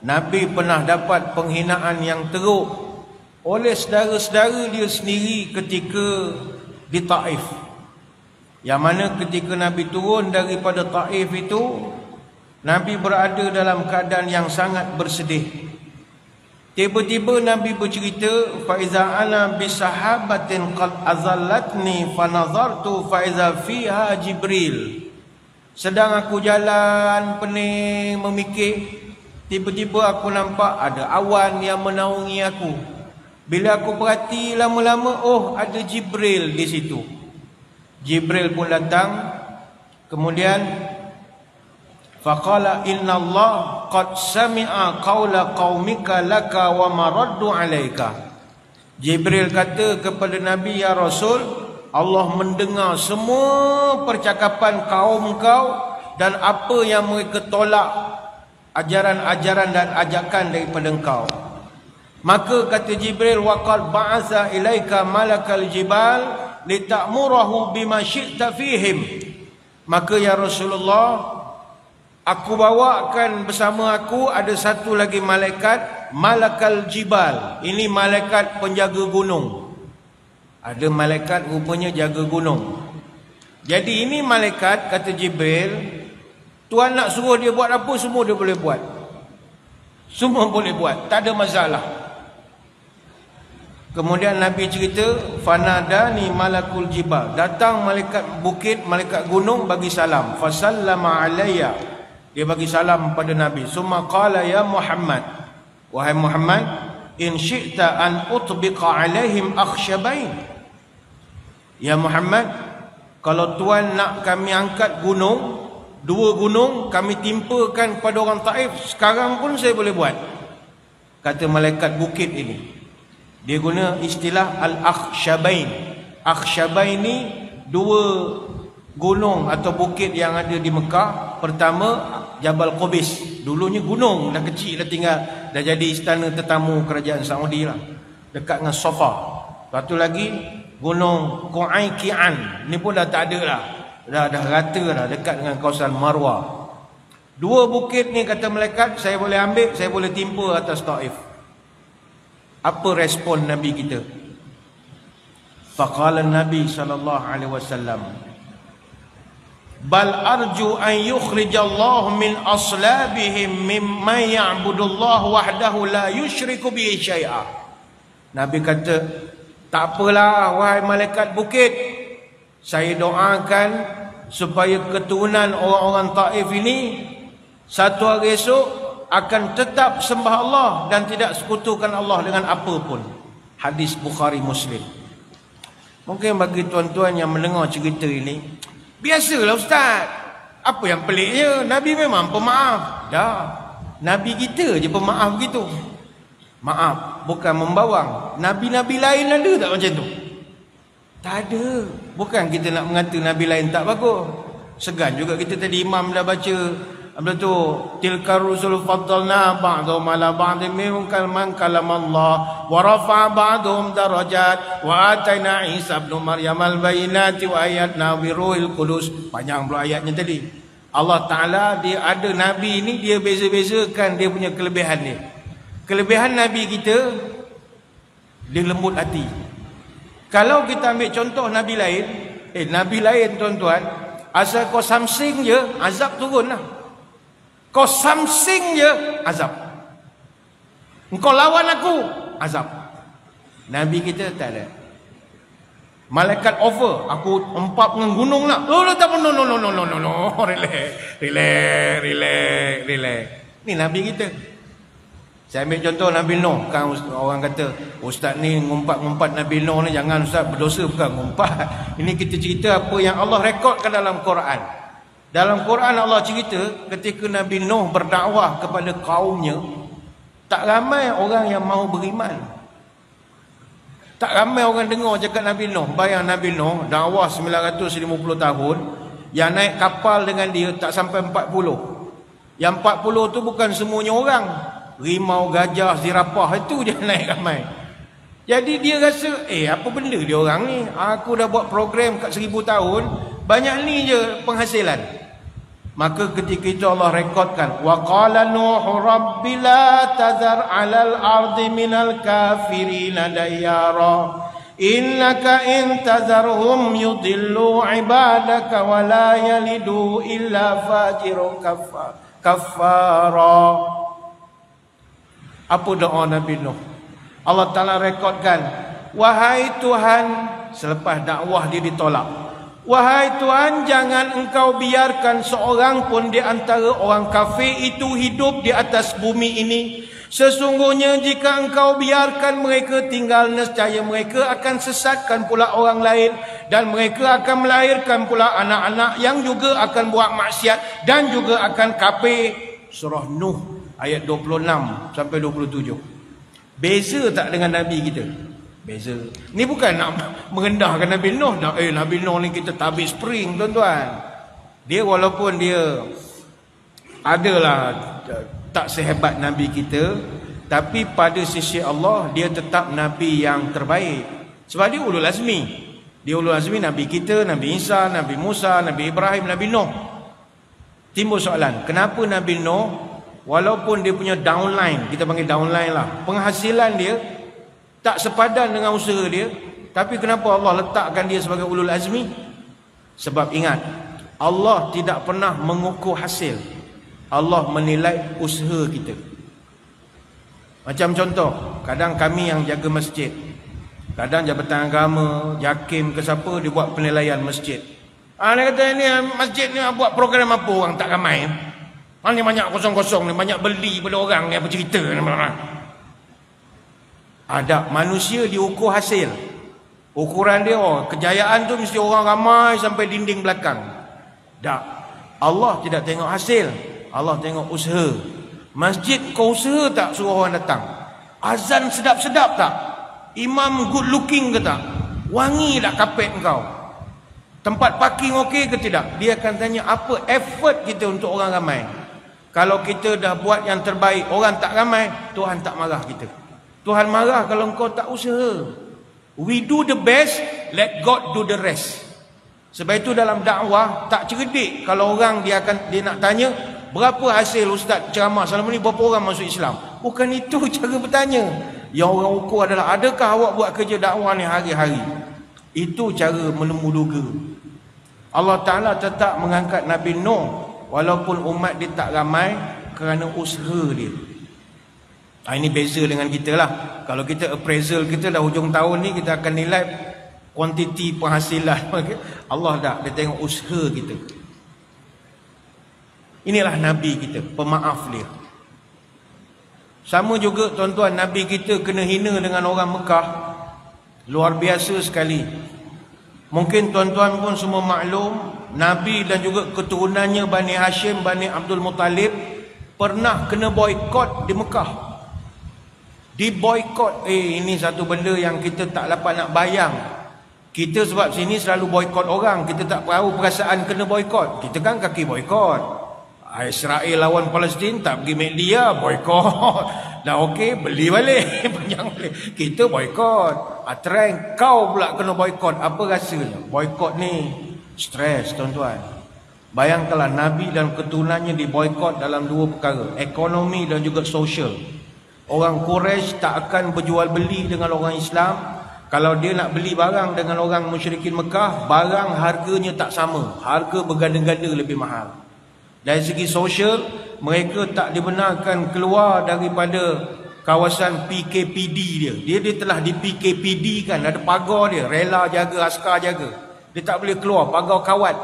Nabi pernah dapat penghinaan yang teruk oleh saudara-saudara dia sendiri ketika di Taif. Yang mana ketika Nabi turun daripada Taif itu, Nabi berada dalam keadaan yang sangat bersedih. Tiba-tiba Nabi bercerita, faiza ana bisahabatin qad azallatni fanazartu faiza fiha Jibril. Sedang aku jalan pening memikir, tiba-tiba aku nampak ada awan yang menaungi aku. Bila aku perhati lama-lama, oh ada Jibril di situ. Jibril pun datang. Kemudian faqala inna Allah qad sami'a qawla qaumika laka wa maraddu alaika. Jibril kata kepada Nabi, ya Rasul, Allah mendengar semua percakapan kaum kau dan apa yang mereka tolak, ajaran-ajaran dan ajakan daripada engkau. Maka kata Jibril, waqad ba'atha ilaika malakal jibal lita'murahu bima syi'ta fihim. Maka ya Rasulullah, aku bawakan bersama aku ada satu lagi malaikat, malakal jibal. Ini malaikat penjaga gunung. Ada malaikat rupanya jaga gunung. Jadi ini malaikat, kata Jibril, Tuhan nak suruh dia buat apa, semua dia boleh buat. Semua boleh buat, tak ada masalah. Kemudian Nabi cerita, fanadani malakul jibal. Datang malaikat bukit, malaikat gunung bagi salam. Fasallama alayya. Dia bagi salam pada Nabi. Summa qala ya Muhammad. Wahai Muhammad, in syi'ta an utbiqa alaihim akhsyabain. Ya Muhammad, kalau Tuhan nak kami angkat gunung, dua gunung kami timpakan pada orang Taif, sekarang pun saya boleh buat. Kata malaikat bukit ini. Dia guna istilah al-akhsyabain. Akhsyabain ni dua gunung atau bukit yang ada di Mekah. Pertama Jabal Qubis. Dulunya gunung, dah kecil, dah tinggal, dah jadi istana tetamu kerajaan Saudi lah, dekat dengan Safa. Lepas tu lagi gunung Qu'ayqi'an. Ni pun dah tak ada lah, dah rata dah, dekat dengan kawasan Marwah. Dua bukit ni kata malaikat saya boleh ambil, saya boleh timpa atas Taif. Apa respon Nabi kita? Faqala Nabi SAW, bal arju an yukhrijallahu min aslabihim mimman ya'budullah wahdahu la yushriku bihi syai'a. Nabi kata, tak apalah wahai malaikat bukit, saya doakan supaya keturunan orang-orang Taif ini satu hari esok akan tetap sembah Allah dan tidak sekutukan Allah dengan apa pun. Hadis Bukhari Muslim. Mungkin bagi tuan-tuan yang mendengar cerita ini, biasalah Ustaz, apa yang peliknya? Nabi memang pemaaf. Dah, Nabi kita je pemaaf gitu. Maaf, bukan membawang. Nabi-nabi lain ada tak macam tu? Tak ada. Bukan kita nak mengata nabi lain tak bagus. Segan juga kita tadi imam dah baca apa tu, tilkar rusul faddalna ba'dhum ala ba'dhin minhum man kalamallah wa rafa'a ba'dhum darajat wa ataina Isa ibn Maryam al-bayyinati wa ayatna bi ruhil qudus. Panjang pula ayatnya tadi. Allah Taala dia ada nabi ni, dia beza-bezakan dia punya kelebihan dia. Kelebihan nabi kita, dia lembut hati. Kalau kita ambil contoh nabi lain, nabi lain tuan-tuan, asal kau samsing je azab turun lah. Kau samsing je azab. Engkau lawan aku azab. Nabi kita tak ada. Malaikat offer, aku empap dengan gunung lah. Oh, tak apa, no. Relax. Ni Nabi kita. Saya ambil contoh Nabi Nuh. Kan orang kata, ustaz ni ngumpat Nabi Nuh ni, jangan ustaz berdosa, bukan ngumpat. Ini kita cerita apa yang Allah rekodkan dalam Quran. Dalam Quran Allah cerita ketika Nabi Nuh berdakwah kepada kaumnya, tak ramai orang yang mahu beriman. Tak ramai orang dengar cakap Nabi Nuh. Bayang Nabi Nuh dakwah 950 tahun, yang naik kapal dengan dia tak sampai 40. Yang 40 tu bukan semuanya orang. Rimau, gajah, zirapah, itu dia naik ramai. Jadi dia rasa, apa benda dia orang ni? Aku dah buat program kat 1000 tahun, banyak ni je penghasilan. Maka ketika itu Allah rekodkan, wa qala nuhu rabbi la tazar 'alal ardi minal kafirina dayyara innaka in tazarhum yudillu ibadaka wa la yalidu illa fajirun kafara. Apa doa Nabi Nuh? Allah Ta'ala rekodkan, wahai Tuhan, selepas dakwah dia ditolak, wahai Tuhan, jangan engkau biarkan seorang pun di antara orang kafir itu hidup di atas bumi ini. Sesungguhnya jika engkau biarkan mereka tinggal, nescaya mereka akan sesatkan pula orang lain, dan mereka akan melahirkan pula anak-anak yang juga akan buat maksiat dan juga akan kafir. Surah Nuh ayat 26 sampai 27. Beza tak dengan Nabi kita? Beza. Ni bukan nak merendahkan Nabi Nuh dah. Nabi Nuh ni kita tabis spring tuan-tuan. Dia walaupun dia adalah tak sehebat Nabi kita, tapi pada sisi Allah dia tetap Nabi yang terbaik. Sebab dia ulul azmi. Dia ulul azmi, Nabi kita, Nabi Isa, Nabi Musa, Nabi Ibrahim, Nabi Nuh. Timbul soalan, kenapa Nabi Nuh walaupun dia punya downline, kita panggil downline lah, penghasilan dia tak sepadan dengan usaha dia, tapi kenapa Allah letakkan dia sebagai ulul azmi? Sebab ingat, Allah tidak pernah mengukur hasil. Allah menilai usaha kita. Macam contoh, kadang kami yang jaga masjid, kadang Jabatan Agama, JAKIM ke siapa, dia buat penilaian masjid. Dia kata ni masjid ni buat program apa, orang tak ramai. Ni banyak kosong-kosong ni, banyak beli pada orang ni, apa cerita ni. Ada manusia diukur hasil. Ukuran dia, kejayaan tu mesti orang ramai sampai dinding belakang. Tak. Allah tidak tengok hasil, Allah tengok usaha. Masjid kau usaha tak suruh orang datang? Azan sedap-sedap tak? Imam good looking ke tak? Wangi tak kapet kau? Tempat parking okey ke tidak? Dia akan tanya apa effort kita untuk orang ramai. Kalau kita dah buat yang terbaik, orang tak ramai, Tuhan tak marah kita. Tuhan marah kalau engkau tak usaha. We do the best, let God do the rest. Sebab itu dalam dakwah tak cerdik kalau orang dia nak tanya berapa hasil ustaz ceramah selama ni, berapa orang masuk Islam. Bukan itu cara bertanya. Yang orang ukur adalah adakah awak buat kerja dakwah ni hari-hari. Itu cara menemu-duga. Allah Ta'ala tetap mengangkat Nabi Nuh walaupun umat dia tak ramai kerana usaha dia. Ini beza dengan kita lah. Kalau kita appraisal kita dah hujung tahun ni, kita akan nilai kuantiti penghasilan. Allah tak, dia tengok usaha kita. Inilah Nabi kita, pemaaf dia. Sama juga tuan-tuan, Nabi kita kena hina dengan orang Mekah. Luar biasa sekali. Mungkin tuan-tuan pun semua maklum, Nabi dan juga keturunannya Bani Hashim, Bani Abdul Muttalib pernah kena boikot di Mekah. Diboikot. Ini satu benda yang kita tak dapat nak bayang. Kita sebab sini selalu boikot orang, kita tak tahu perasaan kena boikot. Kita kan kaki boikot. Israel lawan Palestin, tak pergi media, boikot. Dah okey, beli balik. Kita boikot. Trend kau pula kena boikot. Apa rasanya? Boikot ni stres, tuan-tuan. Bayangkanlah Nabi dan keturunannya diboikot dalam dua perkara, ekonomi dan juga sosial. Orang Quraisy tak akan berjual beli dengan orang Islam. Kalau dia nak beli barang dengan orang musyrikin Mekah, barang harganya tak sama. Harga berganda-ganda lebih mahal. Dari segi sosial, mereka tak dibenarkan keluar daripada kawasan PKPD dia. Dia telah di PKPD kan, ada pagar dia, rela jaga, askar jaga. Dia tak boleh keluar, pagar kawat.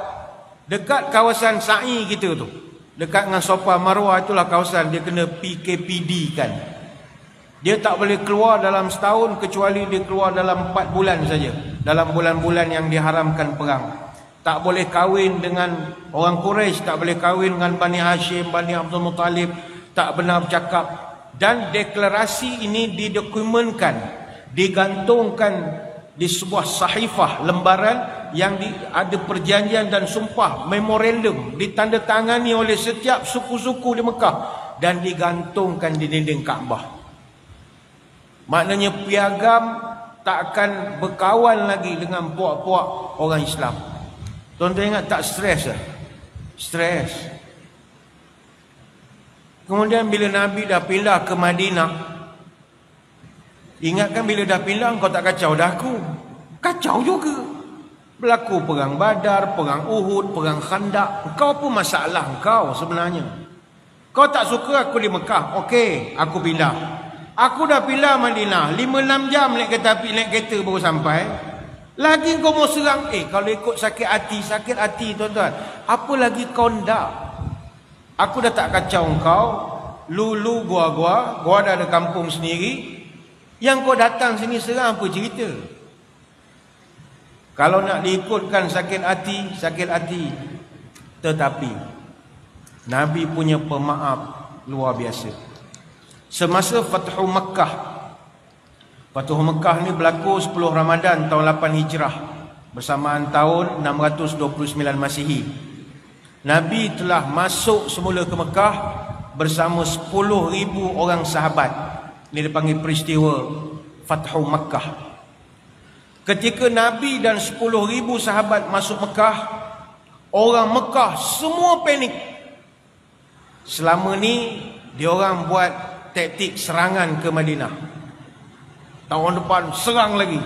Dekat kawasan sa'i kita tu, dekat dengan Safa Marwah, itulah kawasan dia kena PKPD kan. Dia tak boleh keluar dalam setahun kecuali dia keluar dalam 4 bulan saja. Dalam bulan-bulan yang diharamkan perang. Tak boleh kahwin dengan orang Quraisy, tak boleh kahwin dengan Bani Hashim, Bani Abdul Muttalib, tak benar bercakap. Dan deklarasi ini didokumenkan, digantungkan di sebuah sahifah, lembaran yang ada perjanjian dan sumpah, memorandum, ditandatangani oleh setiap suku-suku di Mekah dan digantungkan di dinding Kaabah. Maknanya piagam tak akan berkawan lagi dengan puak-puak orang Islam. Tuan-tuan ingat tak stres lah? Stres. Kemudian bila Nabi dah pindah ke Madinah, ingatkan bila dah pindah kau tak kacau dah aku. Kacau juga. Berlaku perang Badar, perang Uhud, perang Khandaq. Kau pun masalah kau sebenarnya. Kau tak suka aku di Mekah. Okey, aku pindah. Aku dah pindah Madinah, 5-6 jam naik kereta baru sampai. Lagi kau mau serang. Kalau ikut sakit hati tuan-tuan. Apa lagi kau ndak? Aku dah tak kacau kau. Lulu gua dah ada kampung sendiri. Yang kau datang sini serang apa cerita? Kalau nak diikutkan sakit hati. Tetapi Nabi punya pemaaf luar biasa. Semasa Fathu Makkah ni berlaku 10 Ramadan tahun 8 Hijrah bersamaan tahun 629 Masihi. Nabi telah masuk semula ke Mekah bersama 10,000 orang sahabat. Ini dipanggil peristiwa Fathu Makkah. Ketika Nabi dan 10,000 sahabat masuk Mekah, orang Mekah semua panik. Selama ni diorang buat taktik serangan ke Madinah. Tahun depan serang lagi.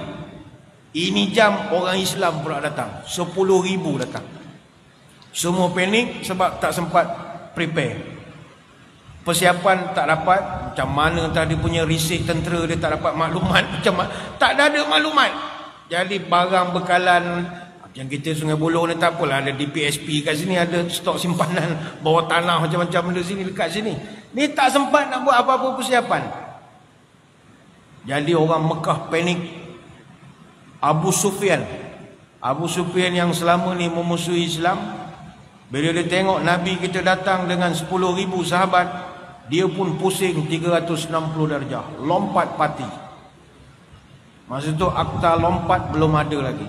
Ini jam orang Islam pula datang. 10,000 datang. Semua panik sebab tak sempat prepare. Persiapan tak dapat. Macam mana tadi punya risik tentera dia tak dapat maklumat. Macam mana? Tak ada maklumat. Jadi barang bekalan yang kita Sungai Buloh ni tak apalah, ada DPSP kat sini, ada stok simpanan bawah tanah macam-macam benda sini dekat sini. Ni tak sempat nak buat apa-apa persiapan. Jadi orang Mekah panik. Abu Sufyan yang selama ni memusuhi Islam, bila dia tengok Nabi kita datang dengan 10,000 sahabat, dia pun pusing 360 darjah, lompat pati. Masa tu akta lompat belum ada lagi.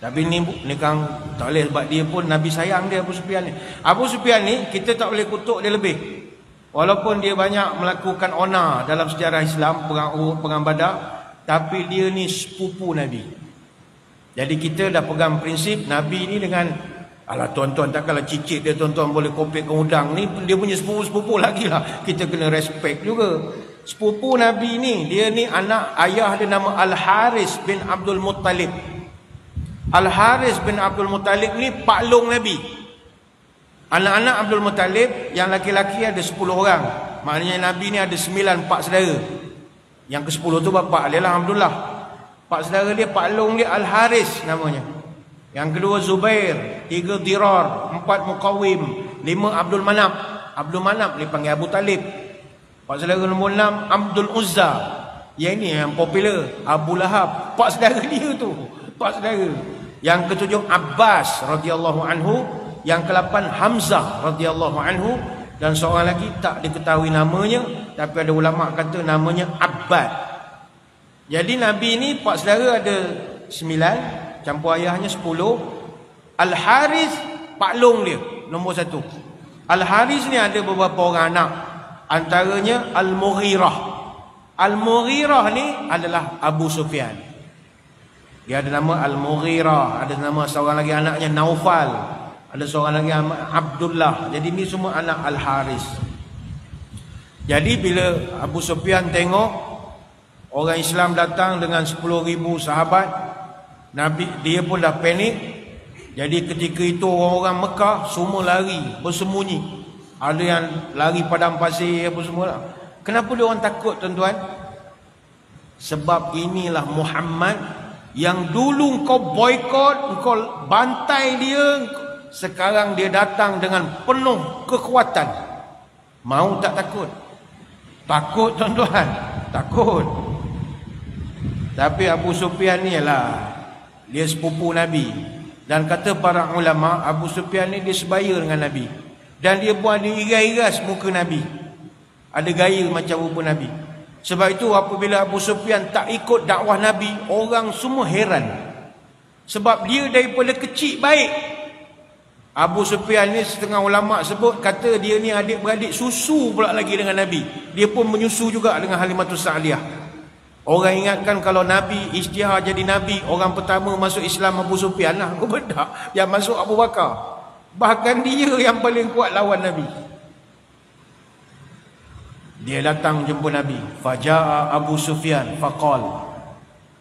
Tapi ni kan tak boleh, sebab dia pun Nabi sayang dia, Abu Sufyan ni. Abu Sufyan ni kita tak boleh kutuk dia lebih. Walaupun dia banyak melakukan onar dalam sejarah Islam, perang Uhud, perang Badar, tapi dia ni sepupu Nabi. Jadi kita dah pegang prinsip Nabi ni dengan, alah tuan-tuan takkanlah cicit dia tuan-tuan boleh kopek ke udang ni, dia punya sepupu-sepupu lagi lah. Kita kena respect juga. Sepupu Nabi ni, dia ni anak ayah dia nama Al-Haris bin Abdul Muttalib. Al-Haris bin Abdul Muttalib ni paklong Nabi. Anak-anak Abdul Muttalib yang laki-laki ada 10 orang. Maknanya Nabi ni ada 9 pak saudara. Yang ke-10 tu bapa dia lah Abdullah. Pak saudara dia, paklong dia Al-Haris namanya. Yang kedua Zubair, 3 Dirar, 4 Muqawim, 5 Abdul Manaf. Abdul Manaf ni panggil Abu Talib. Pak saudara nombor 6 Abdul Uzza. Yang ini yang popular, Abu Lahab. Pak saudara dia tu, pak saudara. Yang ke-7 Abbas radhiyallahu anhu, yang ke-8 Hamzah radhiyallahu anhu, Dan seorang lagi tak diketahui namanya, tapi ada ulama kata namanya Abbad. Jadi Nabi ni pak saudara ada 9, campur ayahnya 10. Al-Haris pak long dia nombor 1. Al-Haris ni ada beberapa orang anak, antaranya Al-Mughirah. Al-Mughirah ni adalah Abu Sufyan. Dia ada nama Al-Mughirah, ada nama seorang lagi anaknya Naufal, ada seorang lagi Abdullah. Jadi ni semua anak Al-Haris. Jadi bila Abu Sufyan tengok orang Islam datang dengan 10,000 sahabat, Nabi dia pun dah panik. Jadi ketika itu orang-orang Mekah semua lari, bersembunyi. Ada yang lari padang pasir apa semua lah. Kenapa dia orang takut tuan-tuan? Sebab inilah Muhammad yang dulu engkau boikot, engkau bantai dia, sekarang dia datang dengan penuh kekuatan. Mau tak takut? Takut tuan-tuan, takut. Tapi Abu Sufyan ni lah, dia sepupu Nabi. Dan kata para ulama, Abu Sufyan ni dia sebaya dengan Nabi. Dan dia pun ada iras-iras muka Nabi, ada gaya macam rupa Nabi. Sebab itu apabila Abu Sufyan tak ikut dakwah Nabi, orang semua heran. Sebab dia daripada kecil baik. Abu Sufyan ni setengah ulama sebut, kata dia ni adik-beradik susu pula lagi dengan Nabi. Dia pun menyusu juga dengan Halimatus Sa'diyah. Orang ingatkan kalau Nabi isytihar jadi Nabi, orang pertama masuk Islam Abu Sufyan lah. Bedak yang masuk Abu Bakar. Bahkan dia yang paling kuat lawan Nabi. Dia datang jumpa Nabi. Faja'a Abu Sufyan faqal,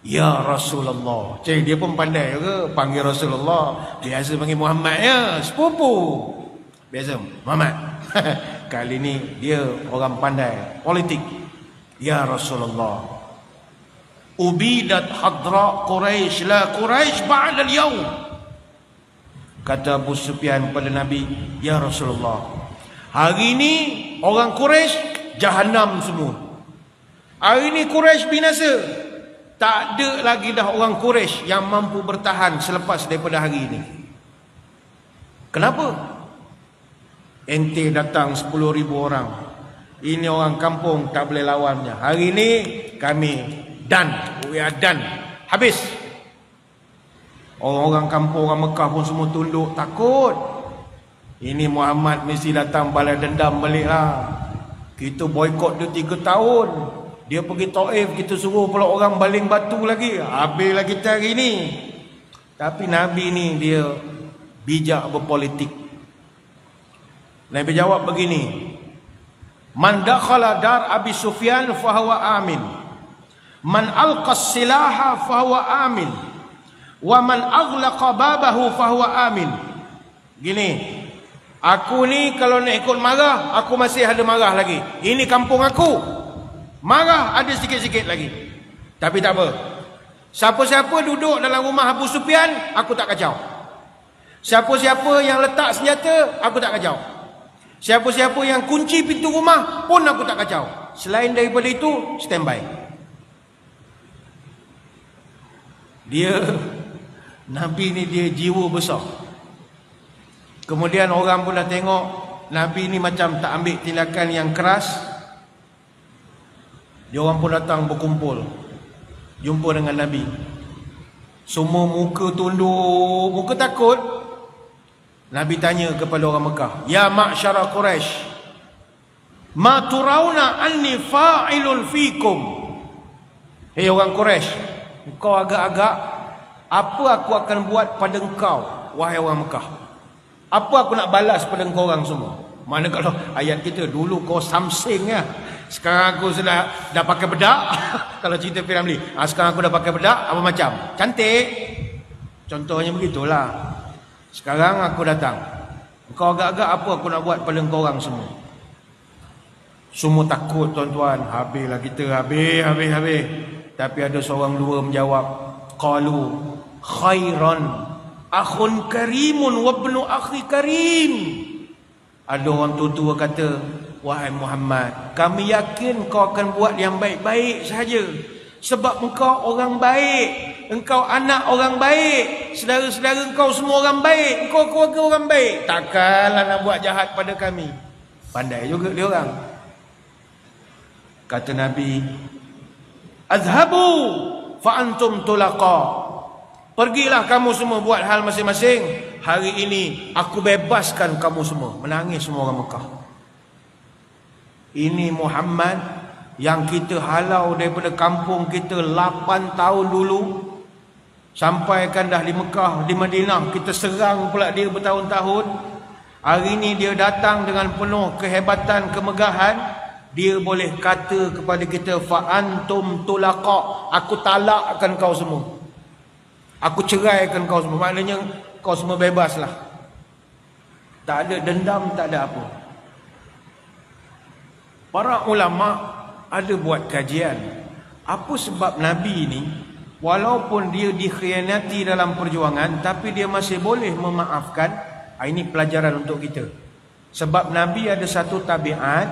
ya Rasulullah. Cik, dia pun pandai ke panggil Rasulullah. Biasa panggil Muhammad ya, sepupu. Biasa Muhammad. Kali ni dia orang pandai politik. Ya Rasulullah, ubidat hadra Quraisy, la Quraisy ba'da al-yawm. Kata Abu Sufyan pada Nabi, ya Rasulullah, hari ini orang Quraisy jahanam semua. Hari ini Quraisy binasa. Tak ada lagi dah orang Quraisy yang mampu bertahan selepas daripada hari ini. Kenapa? Ente datang 10,000 orang. Ini orang kampung tak boleh lawannya. Hari ini kami we are done. Habis. Orang-orang kampung, orang Mekah pun semua tunduk, takut. Ini Muhammad mesti datang balas dendam balik lah. Kita boikot dia 3 tahun. Dia pergi Taif, kita suruh pula orang baling batu lagi. Habislah kita hari ni. Tapi Nabi ni dia bijak berpolitik. Nabi jawab begini, man dakhala dar Abi Sufyan fahuwa amin, man alqas silaha fahuwa amin, wa man aghlaqa babahu fahuwa amin. Gini, aku ni kalau nak ikut marah, aku masih ada marah lagi. Ini kampung aku, marah ada sikit-sikit lagi. Tapi tak apa, siapa-siapa duduk dalam rumah Abu Sufyan, aku tak kacau. Siapa-siapa yang letak senjata, aku tak kacau. Siapa-siapa yang kunci pintu rumah pun aku tak kacau. Selain daripada itu, standby. Dia, Nabi ni dia jiwa besar. Kemudian orang pun dah tengok Nabi ni macam tak ambil tindakan yang keras. Dia orang pun datang berkumpul, jumpa dengan Nabi. Semua muka tunduk, muka takut. Nabi tanya kepada orang Mekah, ya ma'syara Quraisy, ma turauna anni fa'ilul fikum. Hei orang Quraisy, engkau agak-agak apa aku akan buat pada engkau, wahai orang Mekah? Apa aku nak balas pada engkau orang semua? Mana kalau ayat kita, dulu kau samsing ya, sekarang aku sudah dah pakai bedak. Kalau cerita P.Ramlee, sekarang aku dah pakai bedak, apa macam? Cantik. Contohnya begitulah. Sekarang aku datang, engkau agak-agak apa aku nak buat pada engkau orang semua? Semua takut tuan-tuan. Habislah kita, habis. Tapi ada seorang dua menjawab, qalu khairan akhun karimun wa ibnu akhi karim. Ada orang tua-tua kata, wahai Muhammad, kami yakin kau akan buat yang baik-baik saja. Sebab engkau orang baik, engkau anak orang baik, saudara-saudara engkau semua orang baik, engkau keluarga orang baik. Takkanlah nak buat jahat pada kami. Pandai juga dia orang. Kata Nabi, "Azhabu fa antum tulaqa." Pergilah kamu semua buat hal masing-masing. Hari ini aku bebaskan kamu semua. Menangis semua orang Mekah. Ini Muhammad yang kita halau daripada kampung kita 8 tahun dulu. Sampaikan dah di Mekah, di Madinah, kita serang pula dia bertahun-tahun. Hari ini dia datang dengan penuh kehebatan, kemegahan. Dia boleh kata kepada kita, fa antum tulaqa, aku talakkan kau semua. Aku ceraikan kau semua. Maknanya kau semua bebaslah. Tak ada dendam, tak ada apa. Para ulama ada buat kajian. Apa sebab Nabi ni, walaupun dia dikhianati dalam perjuangan, tapi dia masih boleh memaafkan. Ini pelajaran untuk kita. Sebab Nabi ada satu tabiat,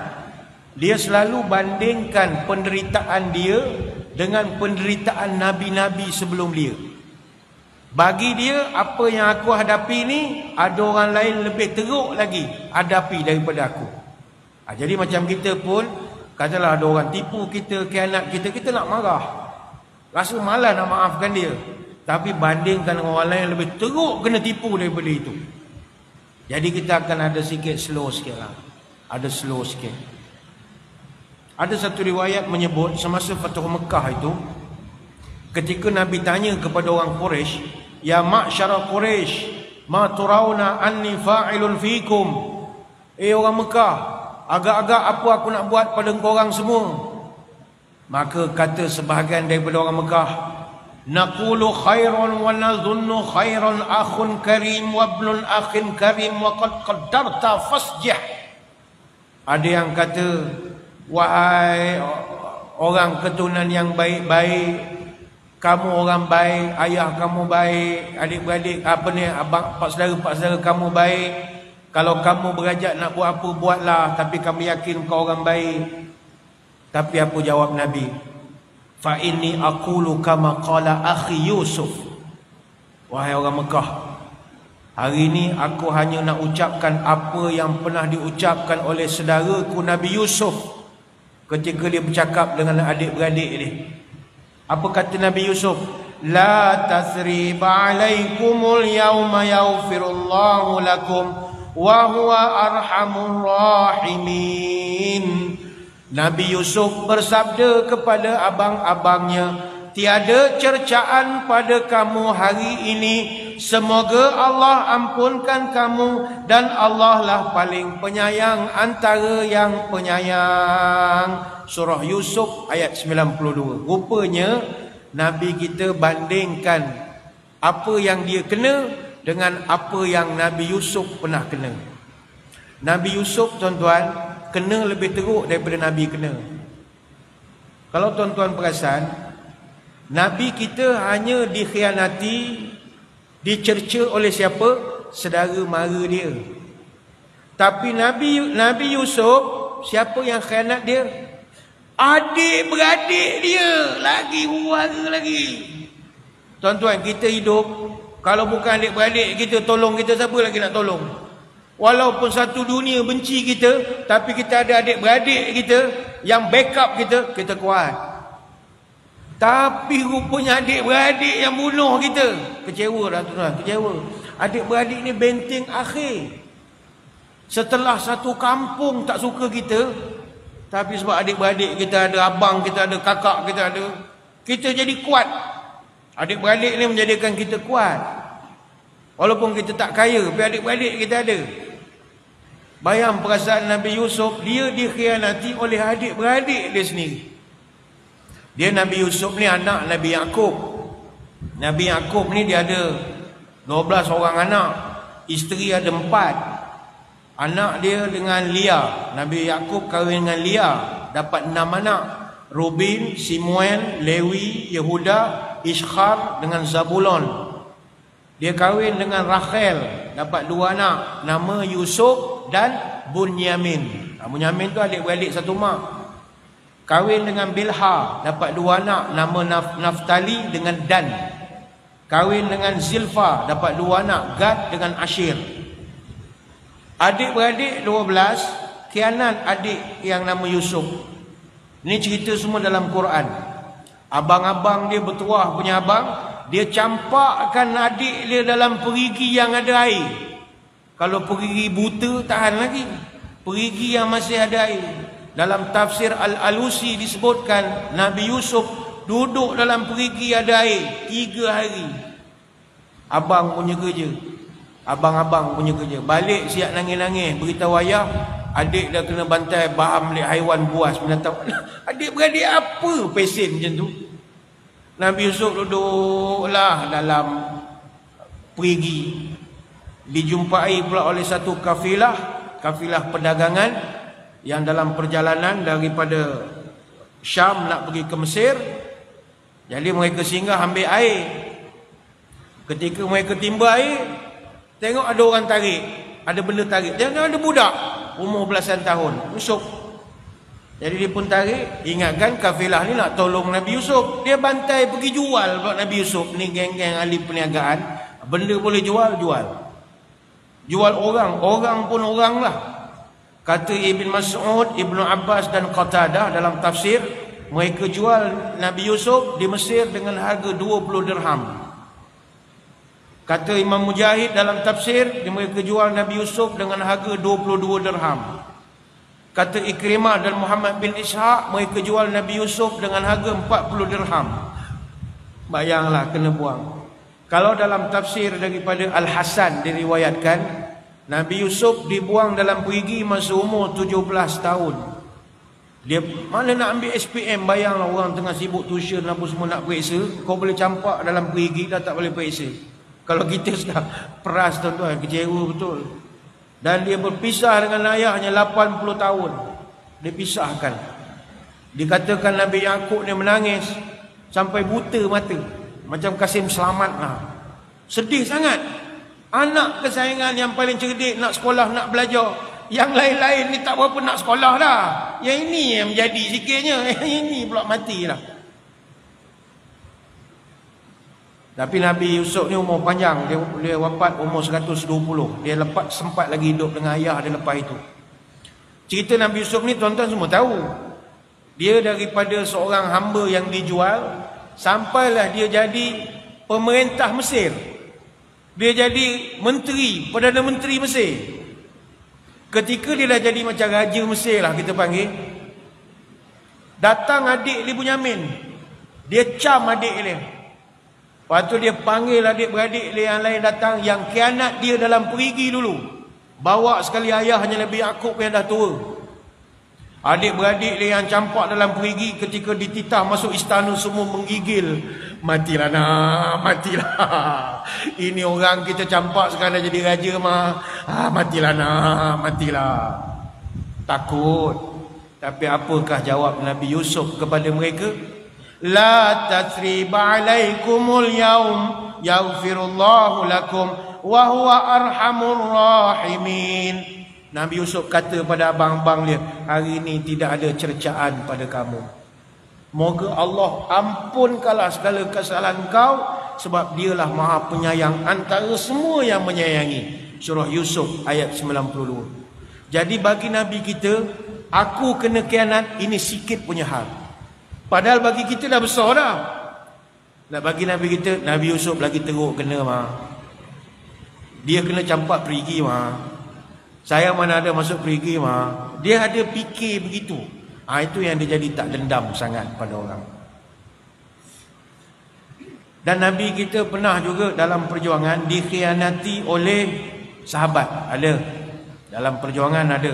dia selalu bandingkan penderitaan dia dengan penderitaan Nabi-Nabi sebelum dia. Bagi dia, apa yang aku hadapi ni, ada orang lain lebih teruk lagi hadapi daripada aku. Jadi macam kita pun, katalah ada orang tipu kita, khianat kita, kita nak marah. Rasa malas nak maafkan dia. Tapi bandingkan orang lain lebih teruk kena tipu daripada itu. Jadi kita akan ada sikit slow sikit lah. Ada slow sikit. Ada satu riwayat menyebut semasa Fathu Mekah itu, ketika Nabi tanya kepada orang Quraisy, "Ya ma'syara Quraisy, ma turauna anni fa'ilun fikum?" Orang Mekah, agak-agak apa aku nak buat pada korang semua? Maka kata sebahagian daripada orang Mekah, "Naqulu khairan wa nadhunnu khairan, akhun karim wa ibnun akhin karim wa qad qaddarta fasjih." Ada yang kata, "Wahai orang keturunan yang baik-baik, kamu orang baik, ayah kamu baik, adik-beradik abang, pak saudara kamu baik. Kalau kamu berajak nak buat apa, buatlah, tapi kami yakin kau orang baik." Tapi apa jawab Nabi? "Fa inni aqulu kama qala akhi Yusuf." Wahai orang Mekah, hari ini aku hanya nak ucapkan apa yang pernah diucapkan oleh saudaraku Nabi Yusuf ketika dia bercakap dengan adik-beradik dia. Apa kata Nabi Yusuf? "La tasriba alaikumul yawma yaghfirullahu lakum wa huwa arhamur rahimin." Nabi Yusuf bersabda kepada abang-abangnya, "Tiada cercaan pada kamu hari ini. Semoga Allah ampunkan kamu, dan Allah lah paling penyayang antara yang penyayang." Surah Yusuf ayat 92. Rupanya Nabi kita bandingkan apa yang dia kena dengan apa yang Nabi Yusuf pernah kena. Nabi Yusuf, tuan-tuan, kena lebih teruk daripada Nabi kena. Kalau tuan-tuan perasan, Nabi kita hanya dikhianati, dicerca oleh siapa? Saudara mara dia. Tapi Nabi Yusuf, siapa yang khianat dia? Adik-beradik dia. Lagi huara lagi. Tuan-tuan, kita hidup, kalau bukan adik-beradik kita tolong kita, siapa lagi nak tolong? Walaupun satu dunia benci kita, tapi kita ada adik-beradik kita yang backup kita, kita kuat. Tapi rupanya adik-beradik yang bunuh kita. Kecewa dah tuan-tuan, kecewa. Adik-beradik ni benteng akhir. Setelah satu kampung tak suka kita, tapi sebab adik-beradik kita ada, abang kita ada, kakak kita ada, kita jadi kuat. Adik-beradik ni menjadikan kita kuat. Walaupun kita tak kaya, tapi adik-beradik kita ada. Bayang perasaan Nabi Yusuf, dia dikhianati oleh adik-beradik dia sendiri. Dia Nabi Yusuf ni anak Nabi Yaqub. Nabi Yaqub ni dia ada 12 orang anak. Isteri ada 4. Anak dia dengan Lia. Nabi Yaqub kahwin dengan Lia, dapat 6 anak. Rubin, Simuel, Lewi, Yehuda, Ishkhar dengan Zabulon. Dia kahwin dengan Rachel, dapat 2 anak, nama Yusuf dan Bunyamin. Bunyamin tu adik-beradik satu mak. Kahwin dengan Bilha, dapat 2 anak, nama Naftali dengan Dan. Kahwin dengan Zilfa, dapat 2 anak, Gad dengan Ashir. Adik-beradik 12, khianat adik yang nama Yusuf. Ini cerita semua dalam Quran. Abang-abang dia bertuah punya abang, dia campakkan adik dia dalam perigi yang ada air. Kalau perigi buta tahan lagi, perigi yang masih ada air. Dalam tafsir Al-Alusi disebutkan Nabi Yusuf duduk dalam perigi ada air 3 hari. Abang punya kerja, abang-abang punya kerja. Balik siap nangis-nangis, beritahu ayah adik dah kena bantai baham oleh haiwan buas binatang. Adik-beradik apa pesen macam tu? Nabi Yusuf duduklah dalam perigi. Dijumpai pula oleh satu kafilah perdagangan yang dalam perjalanan daripada Syam nak pergi ke Mesir. Jadi mereka singgah ambil air. Ketika mereka timba air, tengok ada orang tarik, ada benda tarik. Jangan ada budak umur belasan tahun, Yusuf. Jadi dia pun tarik. Ingatkan kafilah ni nak tolong Nabi Yusuf. Dia bantai pergi jual buat Nabi Yusuf. Ni geng-geng ahli perniagaan. Benda boleh jual, jual. Jual orang, orang pun orang lah. Kata Ibn Mas'ud, Ibn Abbas dan Qatadah dalam tafsir, mereka jual Nabi Yusuf di Mesir dengan harga 20 dirham. Kata Imam Mujahid dalam tafsir, mereka jual Nabi Yusuf dengan harga 22 dirham. Kata Ikrimah dan Muhammad bin Ishaq, mereka jual Nabi Yusuf dengan harga 40 dirham. Bayanglah kena buang. Kalau dalam tafsir daripada Al-Hasan diriwayatkan, Nabi Yusuf dibuang dalam perigi masa umur 17 tahun. Dia mana nak ambil SPM, bayanglah orang tengah sibuk tuition apa semua nak periksa, kau boleh campak dalam perigi dah tak boleh periksa. Kalau kita sudah peras tuan-tuan, kecewa betul. Dan dia berpisah dengan ayahnya 80 tahun. Dia pisahkan. Dikatakan Nabi Yaqub ni menangis sampai buta mata. Macam Kasim Selamat lah. Sedih sangat. Anak kesayangan yang paling cerdik nak sekolah, nak belajar. Yang lain-lain ni tak berapa nak sekolah dah. Yang ini yang menjadi sikitnya. Yang ini pula matilah. Tapi Nabi Yusuf ni umur panjang. Dia wafat umur 120. Dia sempat lagi hidup dengan ayah dia lepas itu. Cerita Nabi Yusuf ni tuan-tuan semua tahu. Dia daripada seorang hamba yang dijual, sampailah dia jadi pemerintah Mesir. Dia jadi menteri, Perdana Menteri Mesir. Ketika dia dah jadi macam Raja Mesir lah kita panggil, datang adik dia Bunyamin. Dia cam adik dia. Lepas tu dia panggil adik-beradik dia yang lain datang, yang khianat dia dalam perigi dulu. Bawa sekali ayahnya Nabi Yaqub yang dah tua. Adik-beradik dia yang campak dalam perigi ketika dititah masuk istana semua menggigil. Matilah nak, matilah. Ini orang kita campak sekarang dah jadi raja mah. Matilah nak, matilah. Takut. Tapi apakah jawab Nabi Yusuf kepada mereka? La tathriba alaikumul yaum yaghfirullahu lakum wa huwa arhamur rahimin. Nabi Yusuf kata pada abang-abang dia, hari ini tidak ada cercaan pada kamu. Moga Allah ampunkanlah segala kesalahan kau, sebab dialah Maha Penyayang antara semua yang menyayangi. Surah Yusuf ayat 92. Jadi bagi Nabi kita, aku kena khianat ini sikit punya hal. Padahal bagi kita dah besar dah. Nak bagi Nabi kita, Nabi Yusuf lagi teruk kena mah. Dia kena campak perigi mah. Saya mana ada masuk perigi mah. Dia ada fikir begitu. Itu yang dia jadi tak dendam sangat pada orang. Dan Nabi kita pernah juga dalam perjuangan dikhianati oleh sahabat. Ada. Dalam perjuangan ada.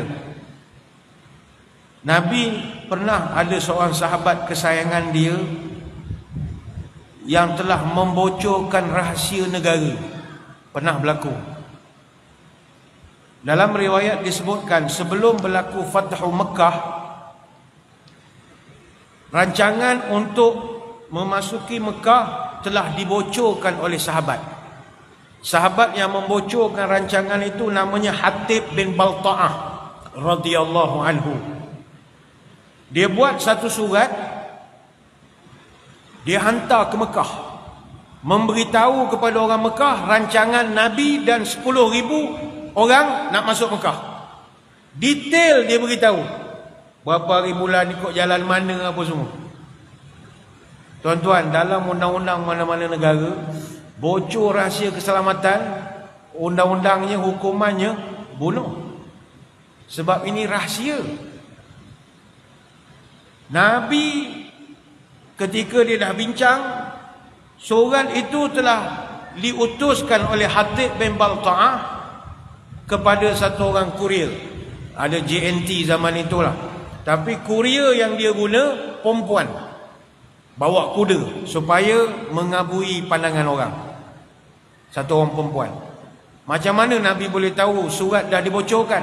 Nabi pernah ada seorang sahabat kesayangan dia yang telah membocorkan rahsia negara. Pernah berlaku. Dalam riwayat disebutkan sebelum berlaku Fathu Mekah, rancangan untuk memasuki Mekah telah dibocorkan oleh sahabat. Sahabat yang membocorkan rancangan itu namanya Hatib bin Balta'ah radhiyallahu anhu. Dia buat satu surat, dia hantar ke Mekah, memberitahu kepada orang Mekah rancangan Nabi dan 10,000 orang nak masuk Mekah. Detail dia beritahu. Berapa hari bulan ikut jalan mana apa semua. Tuan-tuan, dalam undang-undang mana-mana negara, bocor rahsia keselamatan, undang-undangnya, hukumannya bunuh. Sebab ini rahsia. Nabi ketika dia dah bincang, surat itu telah diutuskan oleh Hatib bin Balta'ah kepada satu orang kurier. Ada JNT zaman itulah. Tapi kurier yang dia guna perempuan, bawa kuda supaya mengabui pandangan orang. Satu orang perempuan. Macam mana Nabi boleh tahu surat dah dibocorkan?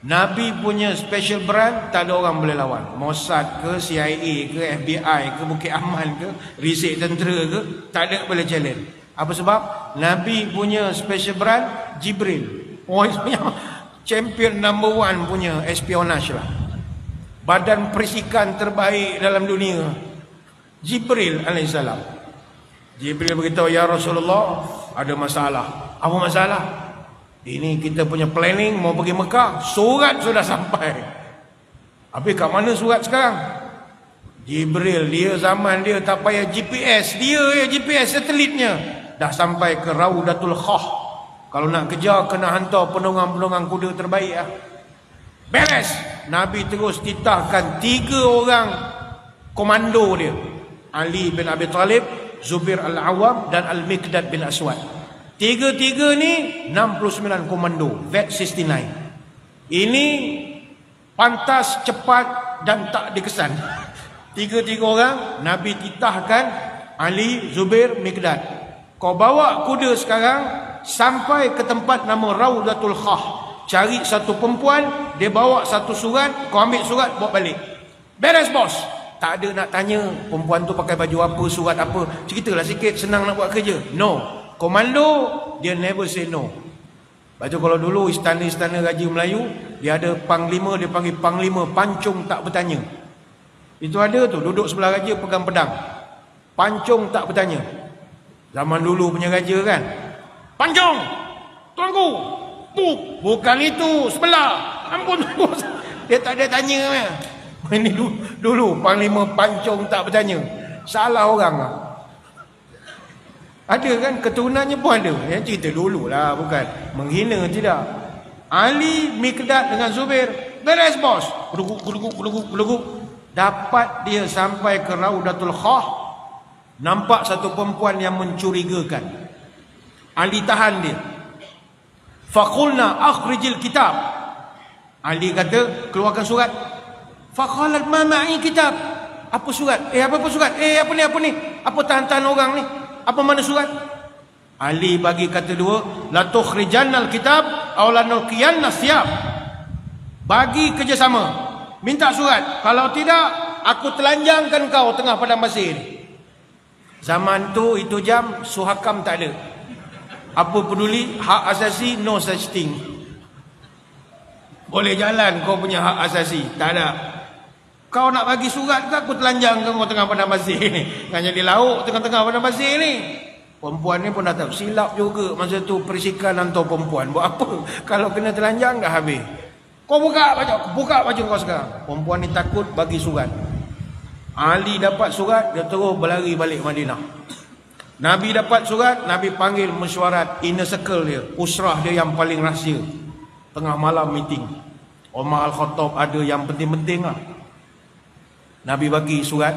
Nabi punya special brand, tak ada orang boleh lawan. Mossad ke, CIA ke, FBI ke, Bukit Aman ke, Risik Tentera ke, tak ada boleh challenge. Apa sebab? Nabi punya special brand Jibril. Oh, punya champion number 1 punya espionage lah. Badan perisikan terbaik dalam dunia, Jibril alaihissalam. Jibril beritahu, ya Rasulullah, ada masalah. Apa masalah? Ini kita punya planning mau pergi Mekah, surat sudah sampai. Tapi kat mana surat sekarang? Jibril, dia zaman dia tak payah GPS, dia ya GPS satelitnya dah sampai ke Raudatul Khah. Kalau nak kejar kena hantar penunggang-penunggang kuda terbaik lah. Beres. Nabi terus titahkan 3 orang komando dia, Ali bin Abi Talib, Zubair Al-Awwam dan Al-Miqdad bin Aswad. Tiga-tiga ni 69 komando, VET-69. Ini pantas, cepat dan tak dikesan. Tiga-tiga orang Nabi titahkan, Ali, Zubair, Miqdad. Kau bawa kuda sekarang sampai ke tempat nama Raudatul Khah. Cari satu perempuan, dia bawa satu surat, kau ambil surat, bawa balik. Beres bos. Tak ada nak tanya perempuan tu pakai baju apa, surat apa. Ceritalah sikit, senang nak buat kerja. No. Komando, dia never say no. Lepas tu kalau dulu istana-istana Raja Melayu, dia ada panglima, dia panggil panglima pancung tak bertanya. Itu ada tu, duduk sebelah raja pegang pedang. Pancung tak bertanya. Zaman dulu punya raja kan. Pancung, tuanku. Bukan itu, sebelah. Ampun. Dia tak ada tanya. Ini dulu panglima pancung tak bertanya. Salah orang lah. Ada kan, keturunannya pun ada. Yang cerita dululah, bukan menghina, tidak. Ali, Miqdad dengan Zubair, beres bos. Geluguk. Dapat dia sampai ke Raudatul Khah, nampak satu perempuan yang mencurigakan. Ali tahan dia. Faqulna akhrijil kitab. Ali kata, keluarkan surat. Faqalat ma ma'i kitab. Apa surat? Apa surat? Apa ni? Apa tahan-tahan orang ni? Apa mana surat? Ali bagi kata dua, la tukhrijannal kitab aw la nulqiyanna siyab. Bagi kerjasama. Minta surat. Kalau tidak, aku telanjangkan kau tengah padang pasir ni. Zaman tu itu jam Suhakam tak ada. Apa peduli hak asasi, no such thing. Boleh jalan kau punya hak asasi, tak ada. Kau nak bagi surat ke aku telanjang kau tengah padang pasir ni. Kan jadi lauk tengah-tengah padang pasir ni. Perempuan ni pun dah tahu, silap juga masa tu perisikan hantar perempuan. Buat apa? Kalau kena telanjang dah habis. Kau buka baju kau sekarang. Perempuan ni takut bagi surat. Ali dapat surat, dia terus berlari balik Madinah. Nabi dapat surat, Nabi panggil mesyuarat inner circle dia, usrah dia yang paling rahsia. Tengah malam meeting. Umar Al-Khattab ada yang penting-penting lah. Nabi bagi surat,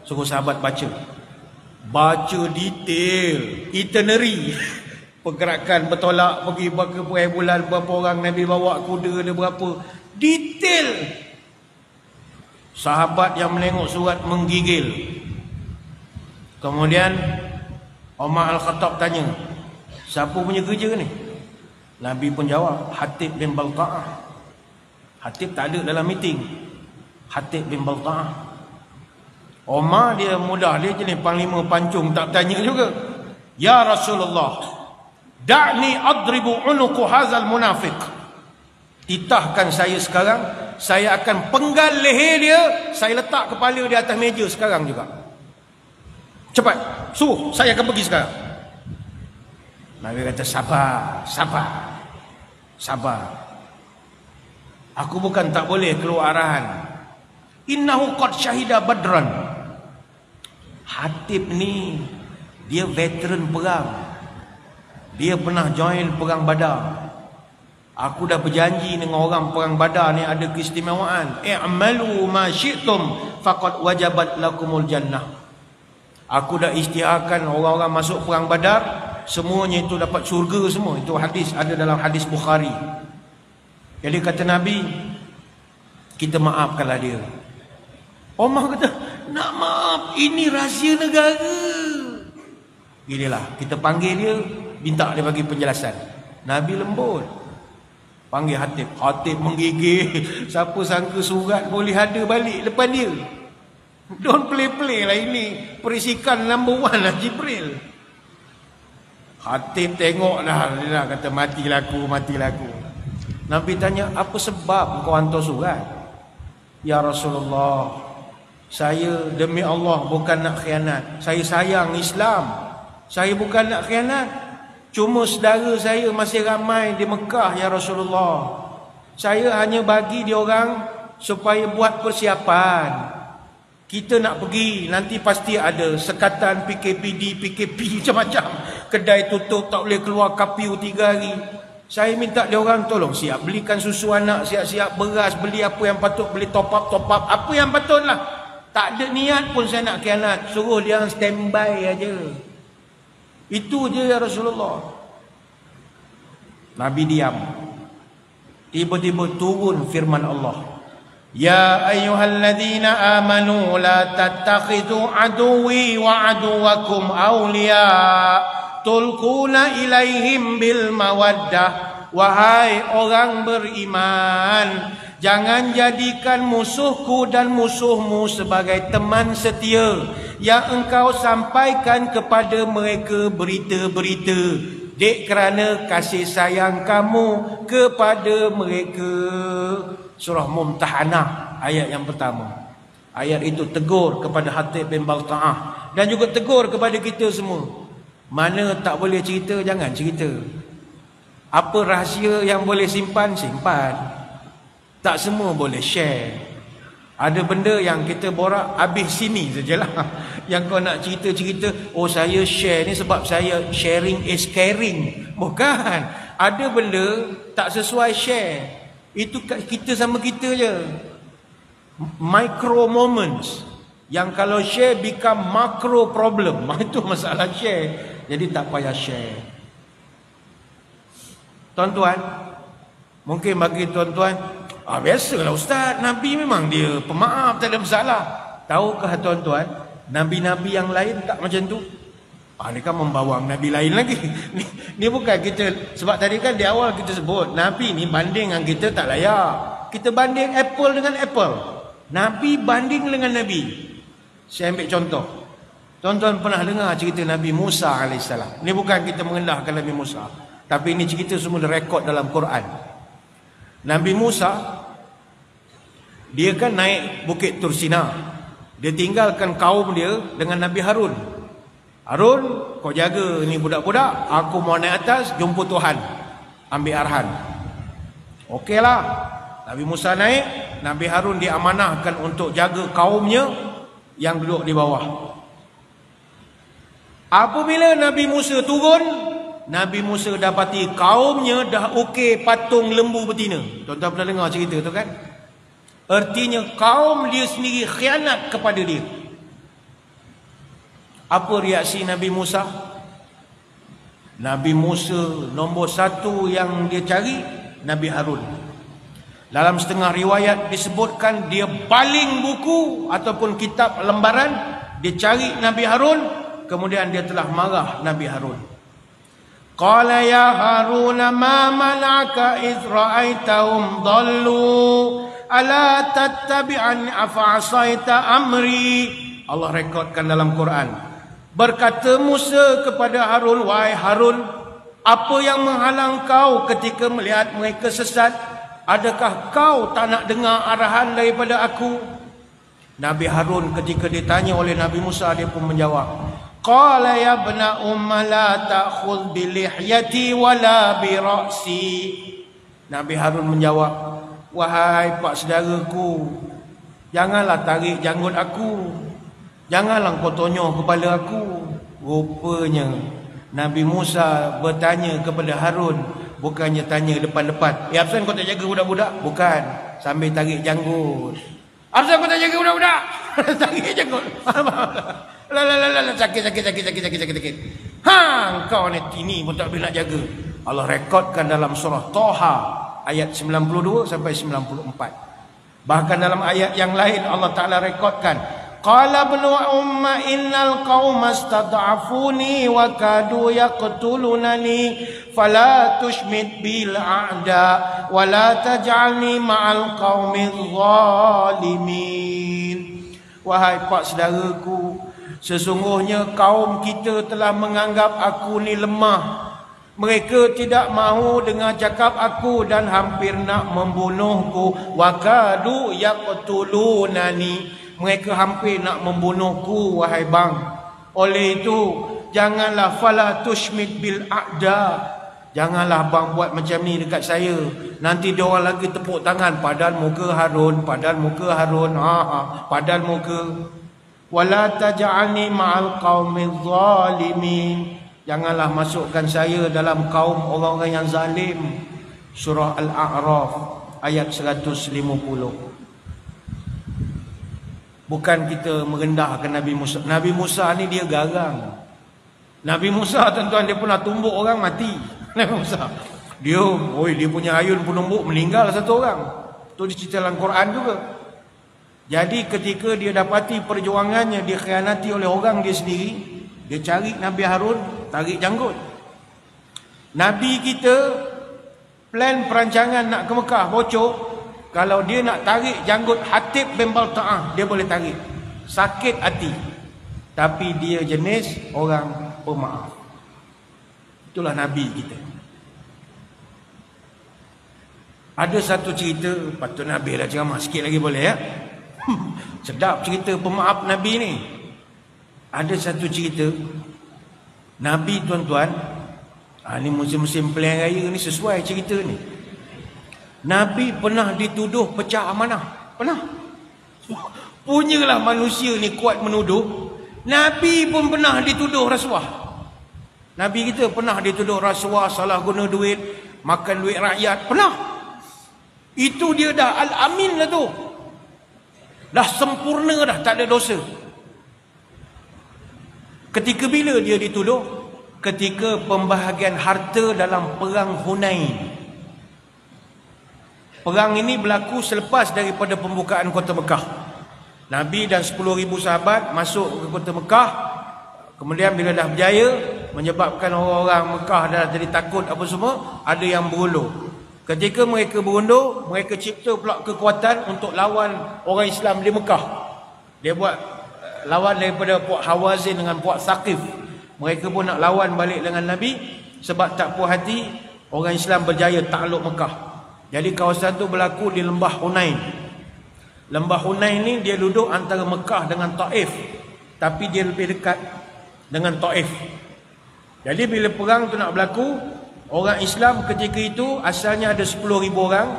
suruh sahabat baca. Baca detail, itinerary. Pergerakan bertolak, pergi berapa bulan, berapa orang Nabi bawa kuda dia berapa. Detail. Sahabat yang menengok surat menggigil. Kemudian Umar Al-Khattab tanya, siapa punya kerja ni? Nabi pun jawab, Hatib bin Balta'ah. Hatib tak ada dalam meeting. Hatib bin Balta'ah. Umar dia mudah, dia jenis panglima pancung tak bertanya juga. Ya Rasulullah, da'ni adribu unuku hazal munafiq. Titahkan saya sekarang, saya akan penggal leher dia, saya letak kepala di atas meja sekarang juga. Cepat, suruh, saya akan pergi sekarang. Nabi kata sabar. Aku bukan tak boleh keluar arahan. Innahu qad syahida badran. Hatib ni dia veteran perang. Dia pernah join perang Badar. Aku dah berjanji dengan orang perang Badar ni ada keistimewaan. I'malu ma syi'tum faqad wajabat lakumul jannah. Aku dah isytiharkan orang-orang masuk perang Badar, semuanya itu dapat syurga semua. Itu hadis, ada dalam hadis Bukhari. Jadi kata Nabi, kita maafkanlah dia. Omar kata, nak maaf, ini rahsia negara. Gililah, kita panggil dia, minta dia bagi penjelasan. Nabi lembut. Panggil Hatib. Hatib menggigil. Siapa sangka surat boleh ada balik depan dia. Don't play-play lah ini. Perisikan number 1 lah Jibril. Hatib tengok dah. Dia kata, matilah aku, matilah aku. Nabi tanya, apa sebab kau hantar surat? Ya Rasulullah, saya demi Allah bukan nak khianat. Saya sayang Islam. Saya bukan nak khianat. Cuma saudara saya masih ramai di Mekah, ya Rasulullah. Saya hanya bagi dia orang supaya buat persiapan. Kita nak pergi, nanti pasti ada sekatan PKPD, PKP macam-macam. Kedai tutup, tak boleh keluar curfew 3 hari. Saya minta dia orang tolong siap belikan susu anak, siap-siap beras, beli apa yang patut, beli top up, apa yang patutlah. Tak ada niat pun saya nak khianat. Suruh dia orang standby aja. Itu je ya Rasulullah. Nabi diam. Tiba-tiba turun firman Allah. Ya ayyuhalladzina amanu la tattakhidhu aduwwi wa aduwakum awliya tulquna ilaihim bil mawaddah. Wahai orang beriman, jangan jadikan musuhku dan musuhmu sebagai teman setia yang engkau sampaikan kepada mereka berita-berita, dek kerana kasih sayang kamu kepada mereka. Surah Mumtahanah ayat yang pertama. Ayat itu tegur kepada Hatib bin Balta'ah dan juga tegur kepada kita semua. Mana tak boleh cerita, jangan cerita. Apa rahsia yang boleh simpan, simpan. Tak semua boleh share. Ada benda yang kita borak habis sini sajalah. Yang kau nak cerita-cerita, oh saya share ni sebab saya sharing is caring. Bukan. Ada benda tak sesuai share. Itu kita sama kita je. Micro moments. Yang kalau share become macro problem. Itu masalah share. Jadi tak payah share. Tuan-tuan, mungkin bagi tuan-tuan, biasalah Ustaz, Nabi memang dia pemaaf, tak ada masalah. Tahukah tuan-tuan, Nabi-Nabi yang lain tak macam tu? Ni kan membawang Nabi lain lagi. Ni bukan kita, sebab tadi kan di awal kita sebut, Nabi ni banding dengan kita tak layak. Kita banding apple dengan apple. Nabi banding dengan Nabi. Saya ambil contoh. Tuan-tuan pernah dengar cerita Nabi Musa AS. Ni bukan kita mengendahkan Nabi Musa, tapi ini cerita semua direkod dalam Quran. Nabi Musa, dia kan naik Bukit Tursina. Dia tinggalkan kaum dia dengan Nabi Harun. Harun, kau jaga ni budak-budak. Aku mau naik atas, jumpa Tuhan. Ambil arahan. Okeylah. Nabi Musa naik. Nabi Harun diamanahkan untuk jaga kaumnya yang duduk di bawah. Apabila Nabi Musa turun, Nabi Musa dapati kaumnya dah ukir patung lembu betina. Tuan-tuan pernah dengar cerita tu kan? Artinya kaum dia sendiri khianat kepada dia. Apa reaksi Nabi Musa? Nabi Musa nombor 1 yang dia cari, Nabi Harun. Dalam setengah riwayat disebutkan dia baling buku ataupun kitab lembaran, dia cari Nabi Harun, kemudian dia telah marah Nabi Harun. Qala ya Harun ma mana'aka idh ra'aitahum dhallu ala tattabi'ani afa'asaita amri. Allah rekodkan dalam Quran. Berkata Musa kepada Harun, wahai Harun, apa yang menghalang kau ketika melihat mereka sesat? Adakah kau tak nak dengar arahan daripada aku? Nabi Harun ketika ditanya oleh Nabi Musa, dia pun menjawab, qala ya ibna umma la ta'khudh bi lihyati wala bi ra'si. Nabi Harun menjawab, Wahai pak saudaraku, janganlah tarik janggut aku, janganlah kau tonyol kepala aku. Rupanya Nabi Musa bertanya kepada Harun, bukannya tanya depan-depan. Apasal kau tak jaga budak-budak? Bukan, sambil tarik janggut. Apasal kau tak jaga budak-budak? Tarik janggut. Sakit. Kau ni pun tak boleh nak jaga. Allah rekodkan dalam surah Toha ayat 92 sampai 94. Bahkan dalam ayat yang lain Allah Ta'ala rekodkan, qala ibnu umma innal qauma istad'afuni wa kadu yaqtulunani fala tushmit bil a'da wa la taj'alni ma'al qaumidh zalimin. Wahai pak saudaraku, sesungguhnya kaum kita telah menganggap aku ni lemah. Mereka tidak mahu dengar cakap aku dan hampir nak membunuhku. Wakadu yaqtulunani, mereka hampir nak membunuhku wahai bang. Oleh itu janganlah fala tushmit bil a'da, janganlah bang buat macam ni dekat saya. Nanti dia orang lagi tepuk tangan, padahal muka Harun, padahal muka. Wala taj'alni ma'al qaumidh zalimin, janganlah masukkan saya dalam kaum orang-orang yang zalim. Surah Al-A'raf ayat 150. Bukan kita merendahkan Nabi Musa. Nabi Musa ni dia garang. Nabi Musa tuan-tuan, dia pernah tumbuk orang mati. Nabi Musa dia punya ayun penumbuk, meninggal satu orang. Tu dicerita dalam Quran juga. Jadi ketika dia dapati perjuangannya dikhianati oleh orang dia sendiri, dia cari Nabi Harun, tarik janggut. Nabi kita plan perancangan nak ke Mekah bocor. Kalau dia nak tarik janggut Hatib bin Balta'ah, dia boleh tarik. Sakit hati, tapi dia jenis orang pemaaf. Itulah Nabi kita. Ada satu cerita, patut Nabi dah ceramah sikit lagi boleh ya. Sedap cerita pemaaf Nabi ni. Ada satu cerita Nabi tuan-tuan, ni musim-musim pilihan raya ni sesuai cerita ni. Nabi pernah dituduh pecah amanah. Pernah. Punyalah manusia ni kuat menuduh. Nabi pun pernah dituduh rasuah. Nabi kita pernah dituduh rasuah, salah guna duit, makan duit rakyat. Pernah. Itu dia dah al-amin lah tu. Dah sempurna dah, tak ada dosa. Ketika bila dia dituduh? Ketika pembahagian harta dalam perang Hunain. Perang ini berlaku selepas daripada pembukaan kota Mekah. Nabi dan 10,000 sahabat masuk ke kota Mekah. Kemudian bila dah berjaya, menyebabkan orang-orang Mekah dah jadi takut apa semua, ada yang berundur. Ketika mereka berundur, mereka cipta pula kekuatan untuk lawan orang Islam di Mekah. Dia buat lawan daripada puak Hawazin dengan puak Thaqif. Mereka pun nak lawan balik dengan Nabi. Sebab tak puas hati, orang Islam berjaya takluk Mekah. Jadi kawasan tu berlaku di Lembah Hunain. Lembah Hunain ni dia duduk antara Mekah dengan Taif, tapi dia lebih dekat dengan Taif. Jadi bila perang tu nak berlaku, orang Islam ketika itu asalnya ada 10,000 orang.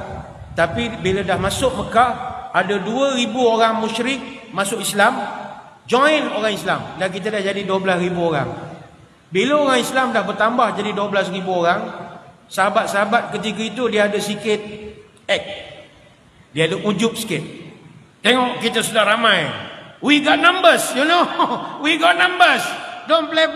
Tapi bila dah masuk Mekah, ada 2,000 orang musyrik masuk Islam, join orang Islam. Dan kita dah jadi 12,000 orang. Bila orang Islam dah bertambah jadi 12,000 orang, sahabat-sahabat ketika itu dia ada sikit act. Dia ada ujub sikit. Tengok kita sudah ramai. We got numbers, you know. We got numbers. Don't play.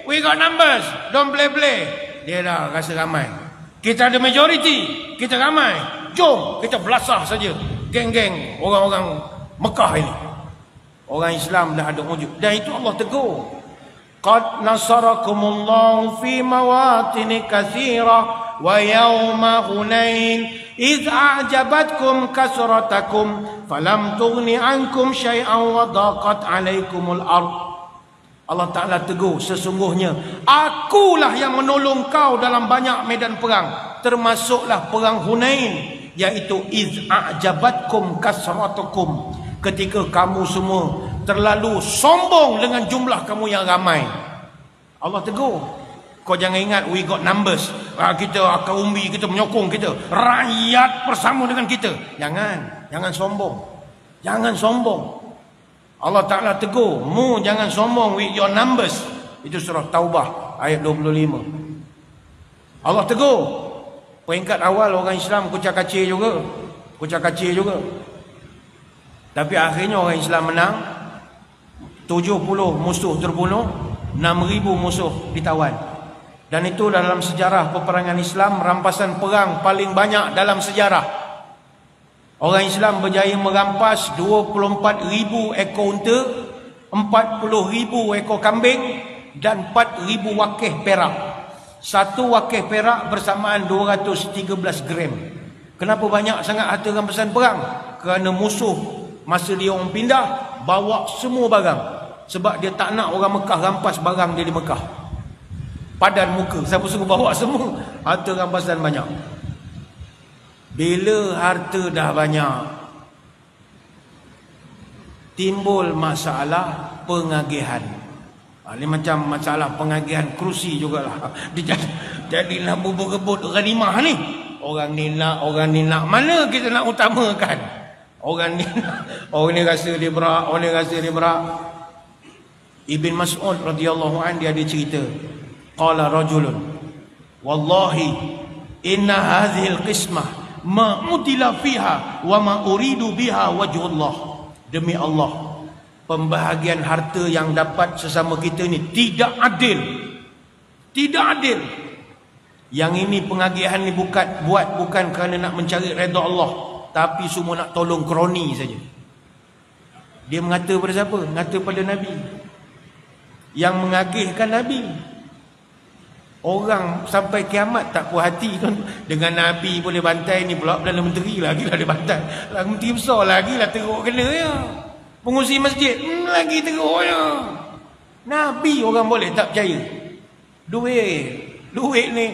We got numbers. Don't play. Dia dah rasa ramai. Kita ada majority. Kita ramai. Jom kita belasah saja geng-geng orang-orang Mekah ini. Orang Islam dah ada ujub. Dan itu Allah tegur. Qad nasarakumullahu fi mawatin katsira wa yawma Hunain idh a'jabatkum kasratakum falam tughni ankum syai'an wa daqat 'alaikumul ard. Allah Ta'ala tegur, sesungguhnya akulah yang menolong kau dalam banyak medan perang, termasuklah perang Hunain, iaitu idh a'jabatkum kasratakum, ketika kamu semua terlalu sombong dengan jumlah kamu yang ramai. Allah tegur. Kau jangan ingat we got numbers. Kita kaum umbi kita menyokong kita. Rakyat bersama dengan kita. Jangan sombong. Jangan sombong. Allah Ta'ala tegur, mu jangan sombong with your numbers. Itu surah Taubah ayat 25. Allah tegur. Peringkat awal orang Islam kucak-kacir juga. Tapi akhirnya orang Islam menang. 70 musuh terbunuh, 6,000 musuh ditawan. Dan itu dalam sejarah peperangan Islam, rampasan perang paling banyak dalam sejarah. Orang Islam berjaya merampas 24,000 ekor unta, 40,000 ekor kambing dan 4,000 wakih perak. Satu wakih perak bersamaan 213 gram. Kenapa banyak sangat harta rampasan perang? Kerana musuh masa dia orang pindah, bawa semua barang. Sebab dia tak nak orang Mekah rampas barang dia di Mekah. Padan muka, siapa suruh bawa semua harta rampasan banyak. Bila harta dah banyak, timbul masalah pengagihan. Ini macam masalah pengagihan kerusi jugalah. Jadilah bubur-rebut ghanimah ni. Orang ni nak, mana kita nak utamakan? Orang ni rasa dia berat, orang ni rasa dia berat. Ibn Mas'ud radhiyallahu anhu dia ada cerita. Qala rajulun wallahi inna hadhihi alqismah ma utila fiha wa ma uridu biha wajhullah. Demi Allah, pembahagian harta yang dapat sesama kita ni tidak adil. Tidak adil. Yang ini pengagihan ni bukan kerana nak mencari redha Allah, tapi semua nak tolong kroni saja. Dia mengata pada siapa? Mengata pada Nabi. Yang mengagihkan Nabi. Orang sampai kiamat tak puas hati dengan Nabi boleh bantai, ni pula Perdana Menteri lagi lah dia bantai. Lagi menteri besar lagi lah teruk kena ya. Pengurusi masjid lagi teruk ya. Nabi orang boleh tak percaya. Duit ni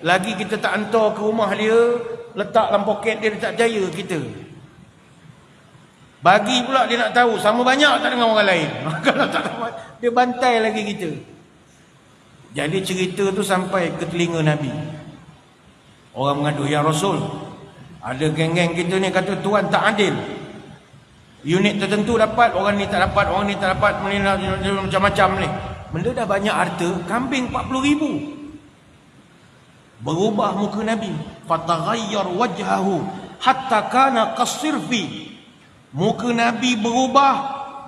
lagi kita tak hantar ke rumah dia, letak dalam poket dia tak percaya kita. Bagi pula dia nak tahu sama banyak tak dengan orang lain. Kalau tak dapat dia bantai lagi kita. Jadi cerita tu sampai ke telinga Nabi. Orang mengadu, ya Rasul, ada geng-geng kita ni kata Tuhan tak adil. Unit tertentu dapat, orang ni tak dapat, orang ni tak dapat, macam-macam ni. Benda dah banyak harta, kambing 40,000. Berubah muka Nabi. Fataghayyar wajhahu hatta kana kasirfi. Muka Nabi berubah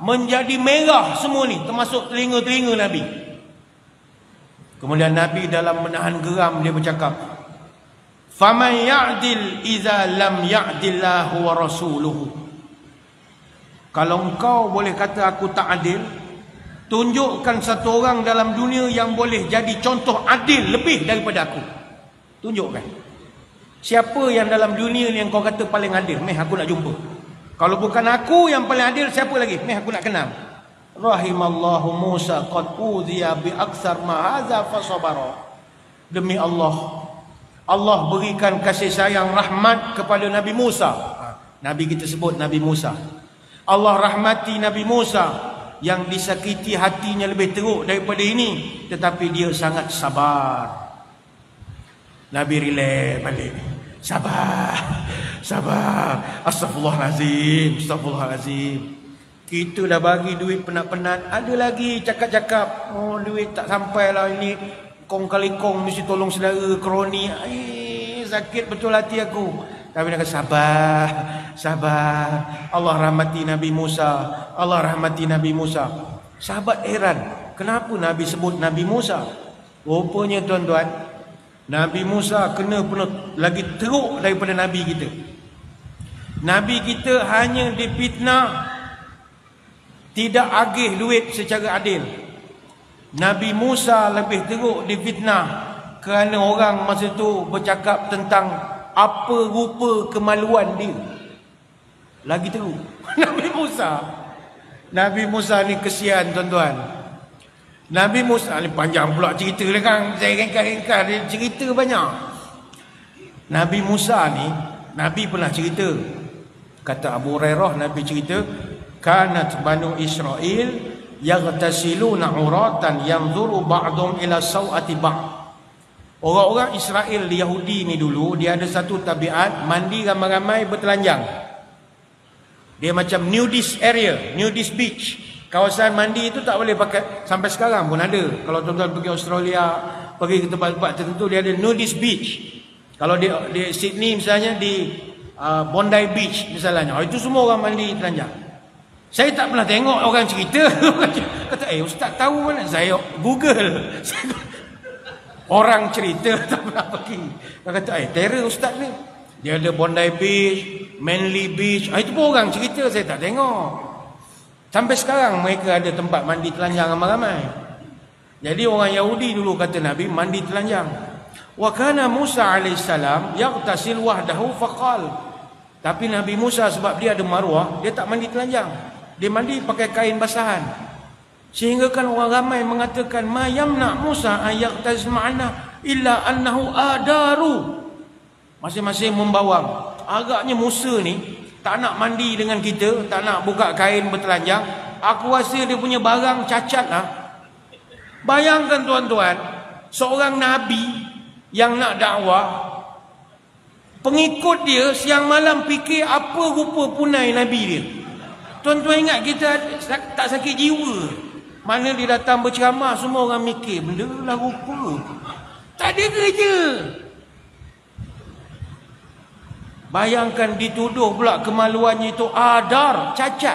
menjadi merah semua ni, termasuk telinga-telinga Nabi. Kemudian Nabi dalam menahan geram dia bercakap, "Faman ya'dil idza lam ya'dillahu wa rasuluhu." Kalau engkau boleh kata aku tak adil, tunjukkan satu orang dalam dunia yang boleh jadi contoh adil lebih daripada aku. Tunjukkan. Siapa yang dalam dunia ni yang kau kata paling adil? Meh aku nak jumpa. Kalau bukan aku yang paling adil, siapa lagi? Meh aku nak kenal. Rahimallahu Musa qad udhiya bi aktsar ma hadza fasabara. Demi Allah, Allah berikan kasih sayang rahmat kepada Nabi Musa. Nabi kita sebut Nabi Musa. Allah rahmati Nabi Musa yang disakiti hatinya lebih teruk daripada ini, tetapi dia sangat sabar. Nabi relax balik. Sabar. Astaghfirullahalazim. Kita dah bagi duit penat-penat, ada lagi cakap-cakap, oh duit tak sampai lah ini, kong kali kong mesti tolong saudara kroni. Sakit betul hati aku. Tapi dia kata sabar. Allah rahmati Nabi Musa. Sahabat heran, kenapa Nabi sebut Nabi Musa? Rupanya tuan-tuan, Nabi Musa kena penuh lagi teruk daripada Nabi kita. Nabi kita hanya difitnah, tidak agih duit secara adil. Nabi Musa lebih teruk difitnah kerana orang masa tu bercakap tentang apa rupa kemaluan dia. Lagi teruk. Nabi Musa ni kesian tuan-tuan. Nabi Musa ni panjang pula cerita dia kan. Saya ringkas-ringkas dia cerita banyak. Nabi Musa ni, Nabi pernah cerita. Kata Abu Hurairah, Nabi cerita, kanat Banu Israel yaghtasiluna uratan yanzuru ba'dhum ila sawati ba'd. Orang-orang Israel di Yahudi ni dulu, dia ada satu tabiat, mandi ramai-ramai bertelanjang. Dia macam nudist area, nudist beach. Kawasan mandi itu tak boleh pakai, sampai sekarang pun ada. Kalau tuan-tuan pergi Australia, pergi ke tempat-tempat tertentu, dia ada nudist beach. Kalau di Sydney misalnya, di Bondi Beach misalnya, itu semua orang mandi telanjang. Saya tak pernah tengok orang cerita. Kata, ustaz tahu mana? Saya Google. Orang cerita, tak pernah pergi. Dia kata, terror ustaz ni. Dia ada Bondi Beach, Manly Beach. Itu pun orang cerita, saya tak tengok. Sampai sekarang mereka ada tempat mandi telanjang ramai-ramai. Jadi orang Yahudi dulu kata Nabi mandi telanjang. Wa kana Musa alaihissalam yaghtasil wahdahu faqal. Tapi Nabi Musa sebab dia ada maruah, dia tak mandi telanjang. Dia mandi pakai kain basahan. Sehingga kan orang ramai mengatakan ma yamna Musa ayaghtasil ma'ana illa annahu adaru. Masing-masing membawang. Agaknya Musa ni tak nak mandi dengan kita, tak nak buka kain bertelanjang. Aku rasa dia punya barang cacat lah. Bayangkan tuan-tuan, seorang Nabi yang nak dakwah, pengikut dia siang malam fikir apa rupa punai Nabi dia. Tuan-tuan ingat kita tak sakit jiwa? Mana dia datang berceramah, semua orang mikir benda lah rupa. Tak ada kerja. Bayangkan dituduh pula kemaluannya itu adar, cacat.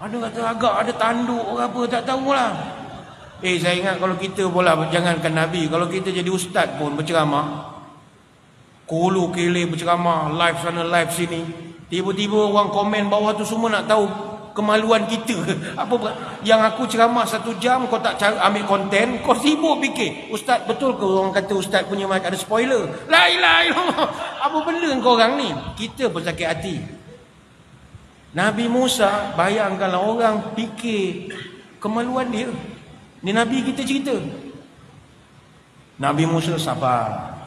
Ada kata agak ada tanduk ke apa, tak tahulah. Saya ingat kalau kita pula, jangankan Nabi, kalau kita jadi ustaz pun berceramah, kulu kele berceramah, live sana live sini, tiba-tiba orang komen bawah tu semua nak tahu kemaluan kita. Apa yang aku ceramah 1 jam, kau tak ambil konten, kau sibuk fikir ustaz betul ke orang kata ustaz punya mic ada spoiler. La ilaha illallah. Apa benda kau orang ni? Kita pun sakit hati. Nabi Musa, bayangkanlah orang fikir kemaluan dia. Ni Nabi kita cerita. Nabi Musa sabar.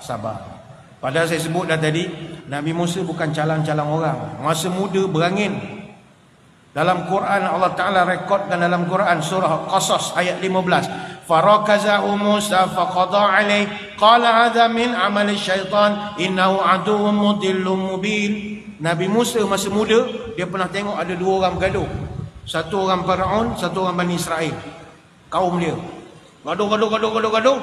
Padahal saya sebut dah tadi, Nabi Musa bukan calang-calang orang. Masa muda berangin. Dalam Quran Allah Ta'ala rekodkan dalam Quran surah Qasas ayat 15. Farakazahu Musa faqada alaih qala hadha min amali syaitan innahu aduwwun mudillun mubin. Nabi Musa masa muda dia pernah tengok ada 2 orang bergaduh. Satu orang Firaun, satu orang Bani Israel. Kaum dia. Gaduh.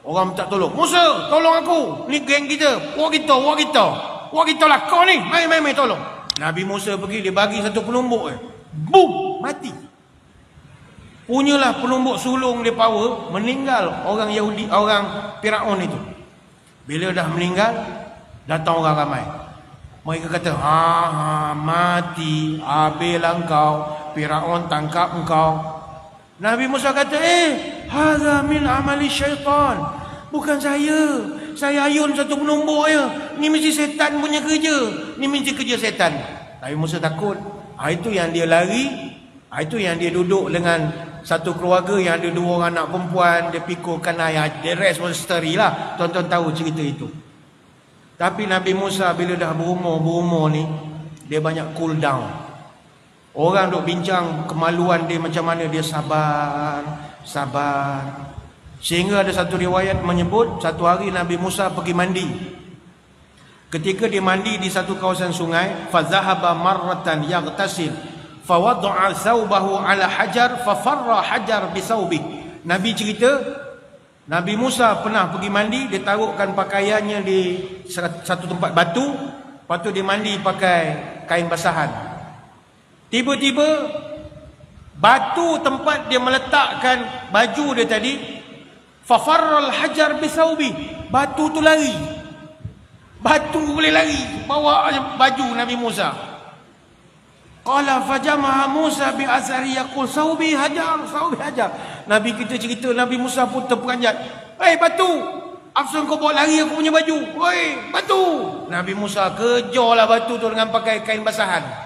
Orang minta tolong. Musa, tolong aku. Ni geng kita. Wah kita lah kau ni. Mai tolong. Nabi Musa pergi, dia bagi satu penumbuk. Boom, mati. Punyalah penumbuk sulung dia power, meninggal orang Yahudi, orang Firaun itu. Bila dah meninggal, datang orang ramai. Mereka kata, mati, habislah engkau, Firaun tangkap engkau. Nabi Musa kata, hadza min amali syaitan. Bukan saya ayun satu penumbuk je. Ni mesti setan punya kerja. Ni mesti kerja setan. Nabi Musa takut. Itu yang dia lari. Itu yang dia duduk dengan satu keluarga yang ada 2 orang anak perempuan. Dia pikulkan ayat. The rest was story lah. Tuan-tuan tahu cerita itu. Tapi Nabi Musa bila dah berumur ni, dia banyak cool down. Orang duk bincang kemaluan dia macam mana, dia sabar. Sehingga ada satu riwayat menyebut satu hari Nabi Musa pergi mandi. Ketika dia mandi di satu kawasan sungai, fa zahaba marratan yaghtasil fa wada'a thawbahu ala hajar fa farra hajar bi thawbi. Nabi cerita Nabi Musa pernah pergi mandi, dia taruhkan pakaiannya di satu tempat batu, lepas tu dia mandi pakai kain basahan. Tiba-tiba batu tempat dia meletakkan baju dia tadi, fa farra al hajar bi thawbi. Batu tu lari. Batu boleh lari, bawa baju Nabi Musa. Qala fajamaha Musa bi athari yaqul thawbi hajar. Nabi kita cerita Nabi Musa pun terperanjat. Batu, apasal kau bawa lari aku punya baju? Batu. Nabi Musa kejarlah batu tu dengan pakai kain basahan.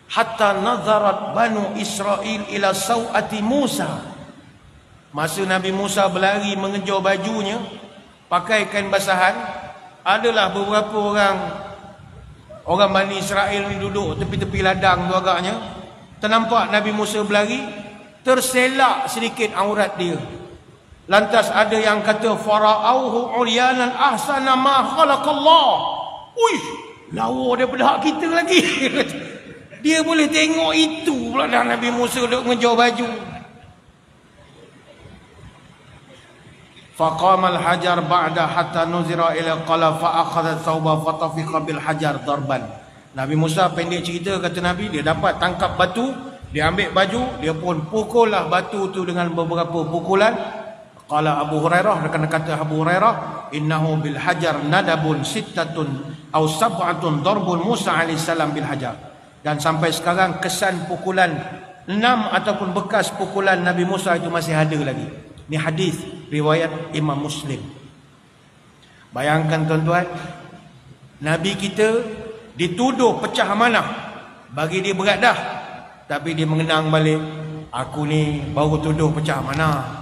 Hatta nazarat Banu Israel ila sawati Musa. Masa Nabi Musa berlari mengejar bajunya pakai kain basahan, adalah beberapa orang Bani Israel ni duduk tepi-tepi ladang tu agaknya. Ternampak Nabi Musa berlari, terselak sedikit aurat dia. Lantas ada yang kata fara'auhu uryanan ahsana ma khalaqallah. Uish, lawa daripada hak kita lagi. Dia boleh tengok itu pula dah Nabi Musa duk ngejar baju. Faqamal hajar ba'da hatta nuzira ila qala fa akhadha thawba fatafiqa bil hajar darban. Nabi Musa pendek cerita kata Nabi, dia dapat tangkap batu, dia ambil baju, dia pun pukullah batu tu dengan beberapa pukulan. Qala Abu Hurairah, rekan kata Abu Hurairah, innahu bil hajar nadabun sittatun aw sab'atun darbun Musa alaihissalam bil hajar. Dan sampai sekarang kesan pukulan 6 ataupun bekas pukulan Nabi Musa itu masih ada lagi. Ini hadis riwayat Imam Muslim. Bayangkan tuan-tuan, Nabi kita dituduh pecah amanah, bagi dia berat dah, tapi dia mengenang balik, aku ni baru tuduh pecah amanah.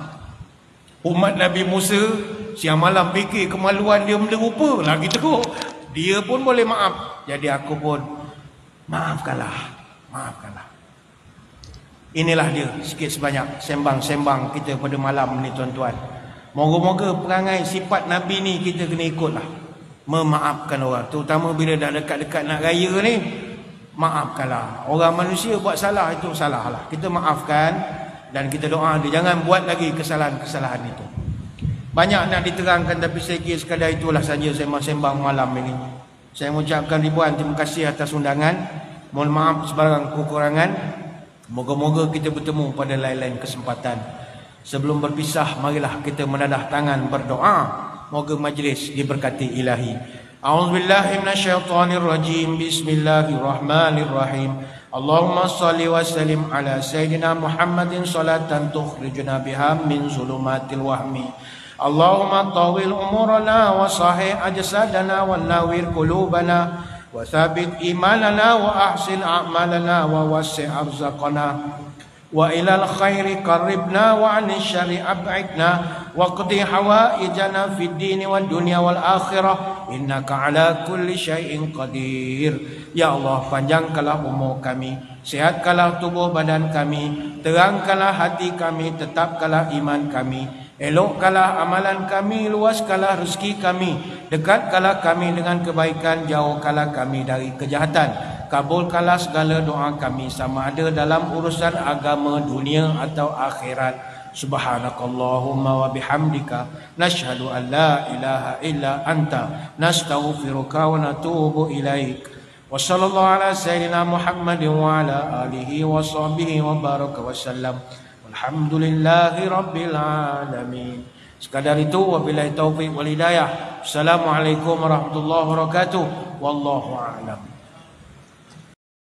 Umat Nabi Musa siang malam fikir kemaluan dia menerupa lagi teruk, dia pun boleh maaf, jadi aku pun maafkanlah. Inilah dia sikit sebanyak sembang-sembang kita pada malam ni tuan-tuan. Moga-moga perangai sifat Nabi ni kita kena ikutlah, memaafkan orang, terutama bila dah dekat-dekat nak raya ni. Maafkanlah. Orang manusia buat salah itu salah lah, kita maafkan. Dan kita doa dia jangan buat lagi kesalahan-kesalahan itu. Banyak nak diterangkan, tapi saya kira sekadar itulah saja sembang-sembang malam ini. Saya mengucapkan ribuan terima kasih atas undangan. Mohon maaf sebarang kekurangan. Moga-moga kita bertemu pada lain-lain kesempatan. Sebelum berpisah, marilah kita menadah tangan berdoa. Moga majlis diberkati ilahi. A'udzubillahi minasyaitonirrajim. Bismillahirrahmanirrahim. Allahumma salli wa sallim ala Sayyidina Muhammadin salatan tukhrijuna biha min zulumatil wahmi. Allahumma tawil umurana wa sahih ajsadana wa nawwir qulubana wa thabit imanana wa ahsin a'malana wa wasi' arzaqana wa ilal khairi qarribna wa 'anil syarri ab'idna wa qdi hawaijana fid dini wad dunya wal akhirah innaka ala kulli syai'in qadir. Ya Allah, panjangkanlah umur kami, sihatkanlah tubuh badan kami, terangkanlah hati kami, tetapkanlah iman kami, elokkanlah amalan kami, luaskanlah rezeki kami, dekatkanlah kami dengan kebaikan, jauhkanlah kami dari kejahatan. Kabulkanlah segala doa kami, sama ada dalam urusan agama, dunia atau akhirat. Subhanakallahumma wa bihamdika nashhadu an la ilaha illa anta nastaghfiruka wa natubu ilaik. Wa sallallahu ala sayyidina Muhammadin wa ala alihi wa sahbihi wa baraka wa sallam. Alhamdulillahi rabbil alamin. Sekadar itu, wabillahi taufiq wal hidayah. Assalamualaikum warahmatullahi wabarakatuh. Wallahu a'lam.